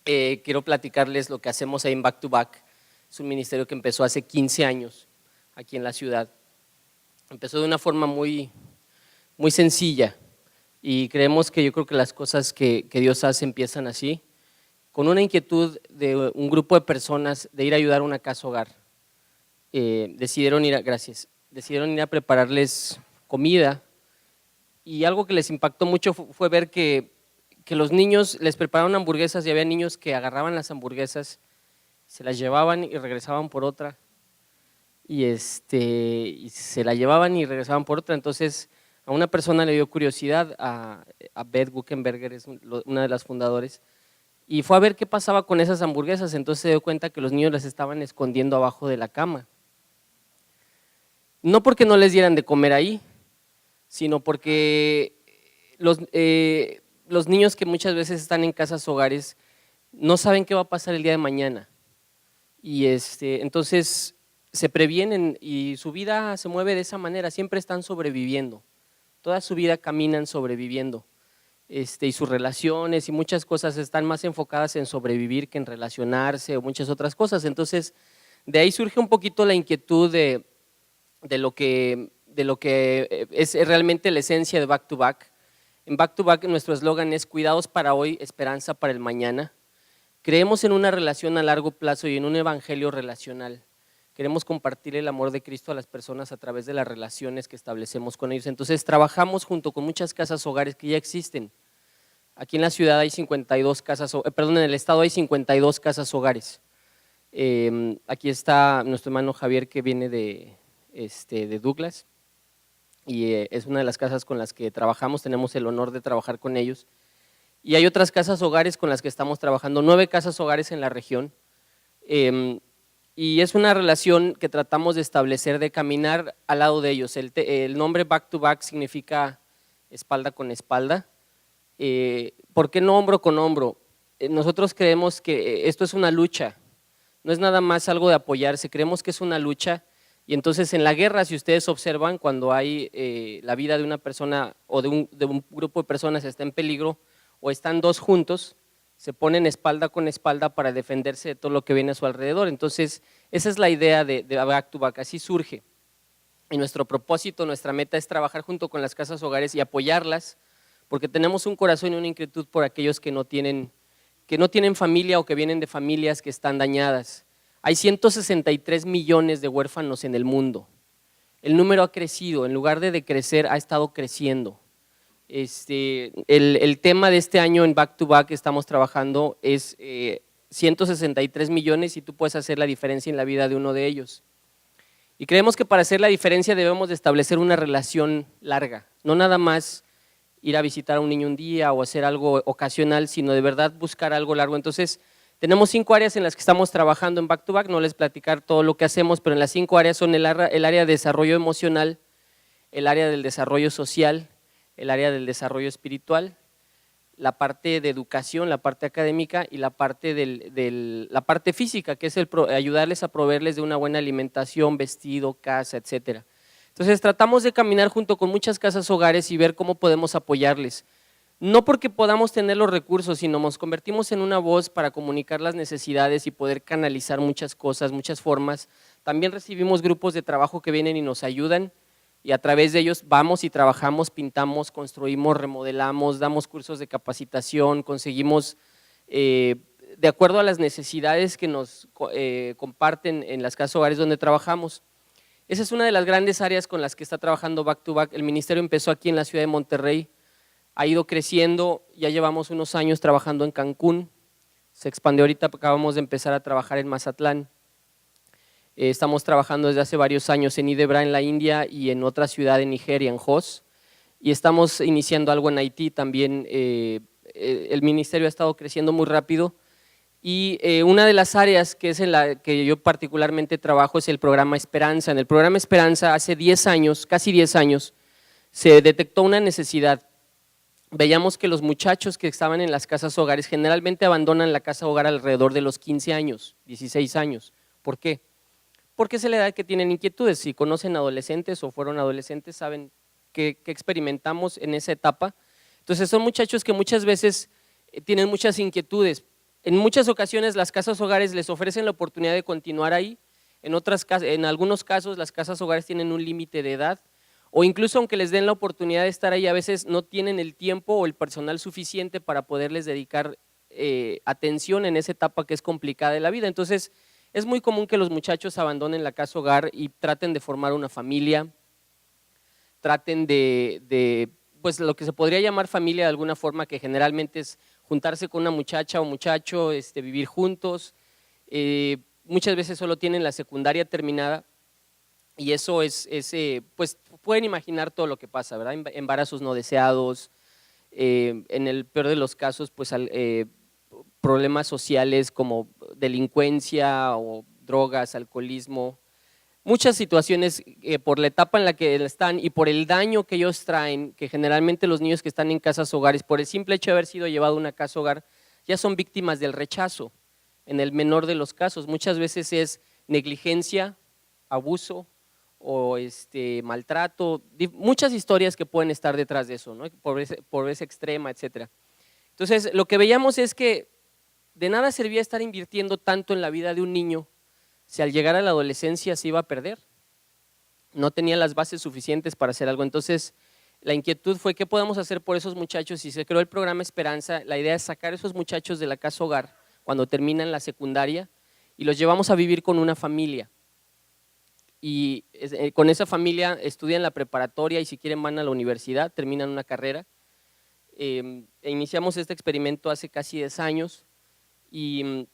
Quiero platicarles lo que hacemos ahí en Back to Back. Es un ministerio que empezó hace 15 años aquí en la ciudad. Empezó de una forma muy sencilla y creemos que yo creo que las cosas que Dios hace empiezan así, con una inquietud de un grupo de personas de ir a ayudar a una casa hogar. Decidieron ir a prepararles comida y algo que les impactó mucho fue ver que los niños les prepararon hamburguesas y había niños que agarraban las hamburguesas, se las llevaban y regresaban por otra y se la llevaban y regresaban por otra. Entonces a una persona le dio curiosidad, a Beth Guckenberger, es una de las fundadoras, y fue a ver qué pasaba con esas hamburguesas. Entonces se dio cuenta que los niños las estaban escondiendo abajo de la cama. No porque no les dieran de comer ahí, sino porque los niños que muchas veces están en casas hogares no saben qué va a pasar el día de mañana. Y entonces se previenen y su vida se mueve de esa manera, siempre están sobreviviendo. Toda su vida caminan sobreviviendo y sus relaciones y muchas cosas están más enfocadas en sobrevivir que en relacionarse o muchas otras cosas. Entonces, de ahí surge un poquito la inquietud de lo que es realmente la esencia de Back to Back. En Back to Back nuestro eslogan es cuidados para hoy, esperanza para el mañana. Creemos en una relación a largo plazo y en un evangelio relacional. Queremos compartir el amor de Cristo a las personas a través de las relaciones que establecemos con ellos. Entonces trabajamos junto con muchas casas hogares que ya existen. Aquí en la ciudad hay 52 casas, en el estado hay 52 casas hogares. Aquí está nuestro hermano Javier, que viene de Douglas, y es una de las casas con las que trabajamos, tenemos el honor de trabajar con ellos. Y hay otras casas hogares con las que estamos trabajando, 9 casas hogares en la región. Y es una relación que tratamos de establecer, de caminar al lado de ellos. El nombre Back to Back significa espalda con espalda. ¿Por qué no hombro con hombro? Nosotros creemos que esto es una lucha, no es nada más algo de apoyarse, creemos que es una lucha. Y entonces en la guerra, si ustedes observan, cuando hay la vida de una persona o de un grupo de personas está en peligro o están dos juntos, se ponen espalda con espalda para defenderse de todo lo que viene a su alrededor. Entonces esa es la idea de Back to Back, así surge. Y nuestro propósito, nuestra meta es trabajar junto con las casas hogares y apoyarlas, porque tenemos un corazón y una inquietud por aquellos que no tienen familia o que vienen de familias que están dañadas. Hay 163 millones de huérfanos en el mundo. El número ha crecido, en lugar de decrecer, ha estado creciendo. El tema de este año en Back to Back que estamos trabajando es 163 millones y tú puedes hacer la diferencia en la vida de uno de ellos. Y creemos que para hacer la diferencia debemos de establecer una relación larga, no nada más ir a visitar a un niño un día o hacer algo ocasional, sino de verdad buscar algo largo. Entonces, tenemos 5 áreas en las que estamos trabajando en Back to Back, no les platicar todo lo que hacemos, pero en las 5 áreas son el área de desarrollo emocional, el área del desarrollo social, el área del desarrollo espiritual, la parte de educación, la parte académica y la parte, la parte física, que es ayudarles a proveerles de una buena alimentación, vestido, casa, etcétera. Entonces tratamos de caminar junto con muchas casas hogares y ver cómo podemos apoyarles. No porque podamos tener los recursos, sino nos convertimos en una voz para comunicar las necesidades y poder canalizar muchas cosas, muchas formas. También recibimos grupos de trabajo que vienen y nos ayudan y a través de ellos vamos y trabajamos, pintamos, construimos, remodelamos, damos cursos de capacitación, conseguimos, de acuerdo a las necesidades que nos comparten en las casas hogares donde trabajamos. Esa es una de las grandes áreas con las que está trabajando Back to Back. El ministerio empezó aquí en la ciudad de Monterrey, ha ido creciendo, ya llevamos unos años trabajando en Cancún, se expandió ahorita, acabamos de empezar a trabajar en Mazatlán. Estamos trabajando desde hace varios años en Idebra, en la India, y en otra ciudad de Nigeria, en Jos, y estamos iniciando algo en Haití también. El ministerio ha estado creciendo muy rápido, y una de las áreas que es en la que yo particularmente trabajo es el programa Esperanza. En el programa Esperanza hace 10 años, casi 10 años, se detectó una necesidad. Veíamos que los muchachos que estaban en las casas hogares generalmente abandonan la casa hogar alrededor de los 15 años, 16 años. ¿Por qué? Porque es la edad que tienen inquietudes. Si conocen adolescentes o fueron adolescentes, saben qué experimentamos en esa etapa. Entonces son muchachos que muchas veces tienen muchas inquietudes. En muchas ocasiones las casas hogares les ofrecen la oportunidad de continuar ahí. En algunos casos las casas hogares tienen un límite de edad, o incluso aunque les den la oportunidad de estar ahí, a veces no tienen el tiempo o el personal suficiente para poderles dedicar atención en esa etapa que es complicada de la vida. Entonces es muy común que los muchachos abandonen la casa hogar y traten de formar una familia, traten de pues lo que se podría llamar familia de alguna forma, que generalmente es juntarse con una muchacha o muchacho, vivir juntos. Muchas veces solo tienen la secundaria terminada y eso pues pueden imaginar todo lo que pasa, ¿verdad? Embarazos no deseados, en el peor de los casos, pues problemas sociales como delincuencia o drogas, alcoholismo, muchas situaciones por la etapa en la que están y por el daño que ellos traen, que generalmente los niños que están en casas hogares, por el simple hecho de haber sido llevado a una casa hogar, ya son víctimas del rechazo, en el menor de los casos. Muchas veces es negligencia, abuso o maltrato, muchas historias que pueden estar detrás de eso, ¿no? Pobreza extrema, etcétera. Entonces, lo que veíamos es que de nada servía estar invirtiendo tanto en la vida de un niño si al llegar a la adolescencia se iba a perder. No tenía las bases suficientes para hacer algo. Entonces, la inquietud fue qué podemos hacer por esos muchachos, y se creó el programa Esperanza. La idea es sacar a esos muchachos de la casa hogar cuando terminan la secundaria y los llevamos a vivir con una familia. Y con esa familia estudian la preparatoria y si quieren van a la universidad, terminan una carrera. Iniciamos este experimento hace casi 10 años y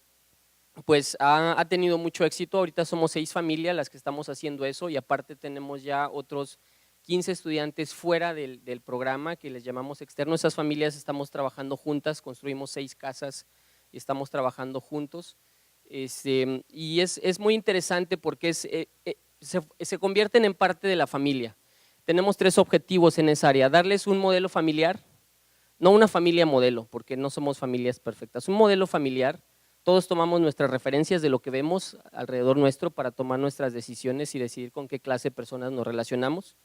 pues ha tenido mucho éxito. Ahorita somos 6 familias las que estamos haciendo eso, y aparte tenemos ya otros 15 estudiantes fuera del programa que les llamamos externos. Esas familias estamos trabajando juntas, construimos 6 casas y estamos trabajando juntos. Y es muy interesante porque se convierten en parte de la familia. Tenemos 3 objetivos en esa área: darles un modelo familiar, no una familia modelo, porque no somos familias perfectas, un modelo familiar. Todos tomamos nuestras referencias de lo que vemos alrededor nuestro para tomar nuestras decisiones y decidir con qué clase de personas nos relacionamos.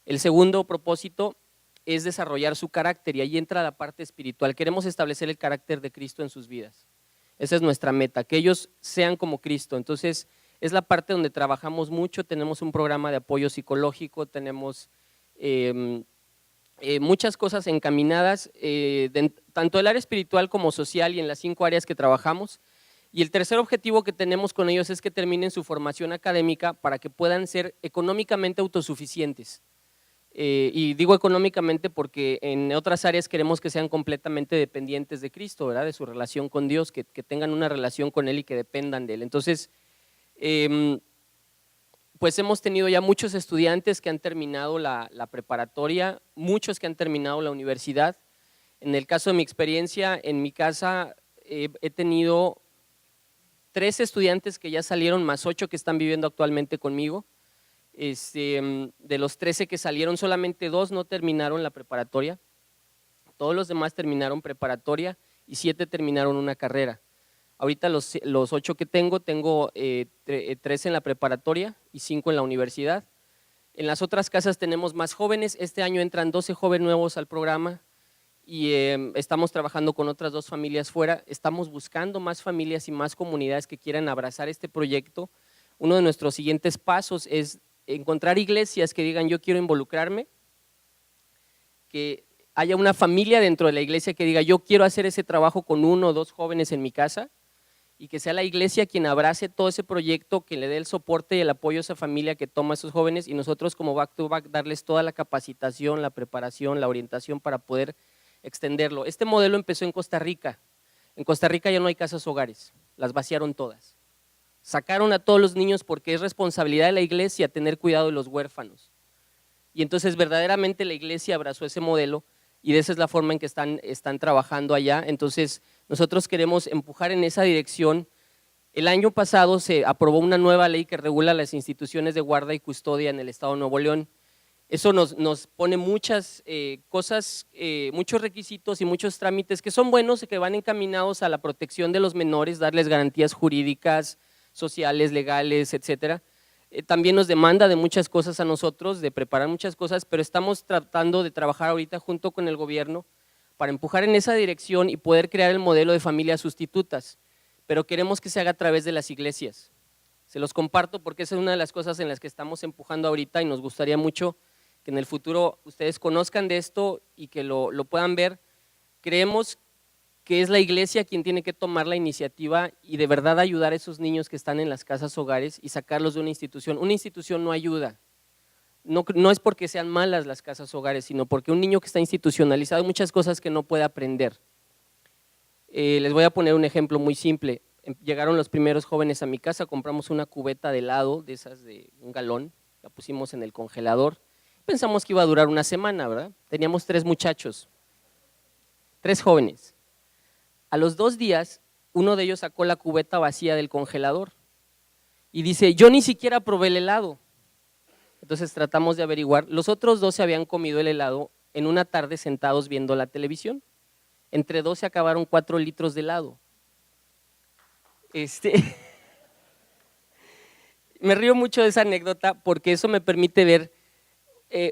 El segundo propósito es desarrollar su carácter, y ahí entra la parte espiritual. Queremos establecer el carácter de Cristo en sus vidas. Esa es nuestra meta, que ellos sean como Cristo. Entonces, es la parte donde trabajamos mucho. Tenemos un programa de apoyo psicológico, tenemos muchas cosas encaminadas, tanto el área espiritual como social, y en las 5 áreas que trabajamos. Y el tercer objetivo que tenemos con ellos es que terminen su formación académica para que puedan ser económicamente autosuficientes. Y digo económicamente porque en otras áreas queremos que sean completamente dependientes de Cristo, ¿verdad? De su relación con Dios, que tengan una relación con Él y que dependan de Él. Entonces, pues hemos tenido ya muchos estudiantes que han terminado la preparatoria, muchos que han terminado la universidad. En el caso de mi experiencia, en mi casa he tenido 3 estudiantes que ya salieron, más 8 que están viviendo actualmente conmigo. De los 13 que salieron, solamente 2 no terminaron la preparatoria. Todos los demás terminaron preparatoria y 7 terminaron una carrera. Ahorita los 8 que tengo 3 en la preparatoria y 5 en la universidad. En las otras casas tenemos más jóvenes. Este año entran 12 jóvenes nuevos al programa y estamos trabajando con otras 2 familias fuera. Estamos buscando más familias y más comunidades que quieran abrazar este proyecto. Uno de nuestros siguientes pasos es encontrar iglesias que digan yo quiero involucrarme, que haya una familia dentro de la iglesia que diga yo quiero hacer ese trabajo con 1 o 2 jóvenes en mi casa, y que sea la iglesia quien abrace todo ese proyecto, que le dé el soporte y el apoyo a esa familia que toma a esos jóvenes, y nosotros como Back to Back darles toda la capacitación, la preparación, la orientación para poder extenderlo. Este modelo empezó en Costa Rica. En Costa Rica ya no hay casas hogares, las vaciaron todas. Sacaron a todos los niños porque es responsabilidad de la iglesia tener cuidado de los huérfanos. Y entonces verdaderamente la iglesia abrazó ese modelo, y de esa es la forma en que están trabajando allá. Entonces nosotros queremos empujar en esa dirección. El año pasado se aprobó una nueva ley que regula las instituciones de guarda y custodia en el estado de Nuevo León. Eso nos pone muchas cosas, muchos requisitos y muchos trámites que son buenos y que van encaminados a la protección de los menores, darles garantías jurídicas, sociales, legales, etcétera. También nos demanda de muchas cosas a nosotros, de preparar muchas cosas, pero estamos tratando de trabajar ahorita junto con el gobierno para empujar en esa dirección y poder crear el modelo de familias sustitutas, pero queremos que se haga a través de las iglesias. Se los comparto porque esa es una de las cosas en las que estamos empujando ahorita, y nos gustaría mucho que en el futuro ustedes conozcan de esto y que lo puedan ver. Creemos que es la iglesia quien tiene que tomar la iniciativa y de verdad ayudar a esos niños que están en las casas hogares y sacarlos de una institución. Una institución no ayuda, no es porque sean malas las casas hogares, sino porque un niño que está institucionalizado hay muchas cosas que no puede aprender. Les voy a poner un ejemplo muy simple. Llegaron los primeros jóvenes a mi casa, compramos una cubeta de helado, de esas de 1 galón, la pusimos en el congelador. Pensamos que iba a durar una semana, ¿verdad? Teníamos 3 muchachos, 3 jóvenes. A los 2 días, uno de ellos sacó la cubeta vacía del congelador y dice, yo ni siquiera probé el helado. Entonces tratamos de averiguar. Los otros 2 se habían comido el helado en una tarde sentados viendo la televisión. Entre 2 se acabaron 4 litros de helado. Me río mucho de esa anécdota porque eso me permite ver,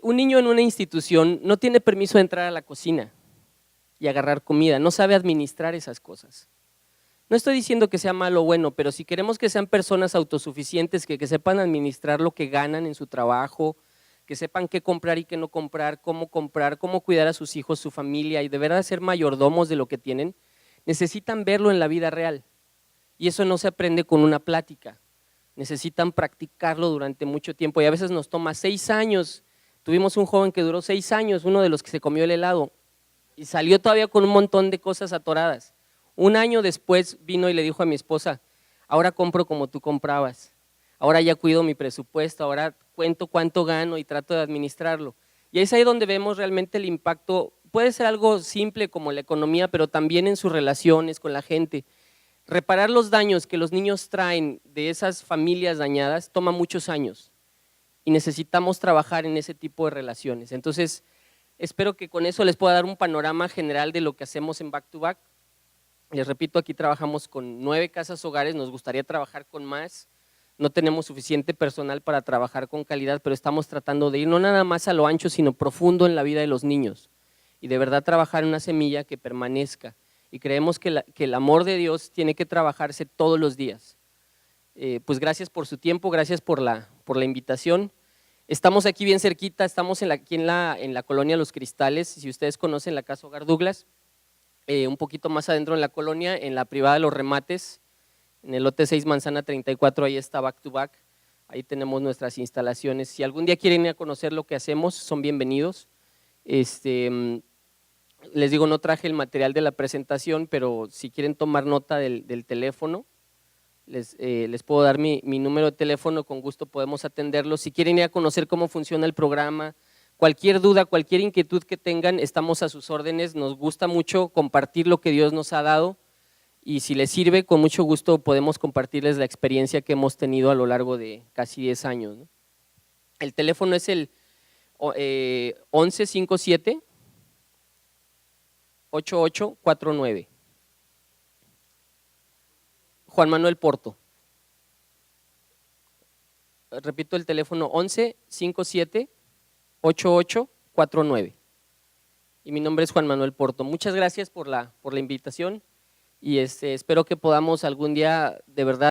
un niño en una institución no tiene permiso de entrar a la cocina y agarrar comida, no sabe administrar esas cosas. No estoy diciendo que sea malo o bueno, pero si queremos que sean personas autosuficientes, que sepan administrar lo que ganan en su trabajo, que sepan qué comprar y qué no comprar, cómo cuidar a sus hijos, su familia y de verdad ser mayordomos de lo que tienen, necesitan verlo en la vida real. Y eso no se aprende con una plática, necesitan practicarlo durante mucho tiempo y a veces nos toma 6 años. Tuvimos un joven que duró 6 años, uno de los que se comió el helado y salió todavía con un montón de cosas atoradas. 1 año después vino y le dijo a mi esposa, ahora compro como tú comprabas, ahora ya cuido mi presupuesto, ahora cuento cuánto gano y trato de administrarlo. Y es ahí donde vemos realmente el impacto, puede ser algo simple como la economía, pero también en sus relaciones con la gente. Reparar los daños que los niños traen de esas familias dañadas toma muchos años y necesitamos trabajar en ese tipo de relaciones. Entonces, espero que con eso les pueda dar un panorama general de lo que hacemos en Back to Back. Les repito, aquí trabajamos con 9 casas hogares, nos gustaría trabajar con más, no tenemos suficiente personal para trabajar con calidad, pero estamos tratando de ir no nada más a lo ancho, sino profundo en la vida de los niños y de verdad trabajar en una semilla que permanezca. Y creemos que el amor de Dios tiene que trabajarse todos los días. Pues gracias por su tiempo, gracias por la invitación. Estamos aquí bien cerquita, estamos aquí en la colonia Los Cristales, si ustedes conocen la Casa Hogar Douglas, un poquito más adentro en la colonia, en la privada de Los Remates, en el lote 6 Manzana 34, ahí está Back to Back, ahí tenemos nuestras instalaciones. Si algún día quieren ir a conocer lo que hacemos, son bienvenidos. Les digo, no traje el material de la presentación, pero si quieren tomar nota del teléfono, les puedo dar mi número de teléfono, con gusto podemos atenderlos. Si quieren ir a conocer cómo funciona el programa, cualquier duda, cualquier inquietud que tengan, estamos a sus órdenes. Nos gusta mucho compartir lo que Dios nos ha dado y si les sirve, con mucho gusto podemos compartirles la experiencia que hemos tenido a lo largo de casi 10 años, ¿no? El teléfono es el 1157 8849. Juan Manuel Porto. Repito el teléfono 1157 8849. Y mi nombre es Juan Manuel Porto. Muchas gracias por la invitación y espero que podamos algún día de verdad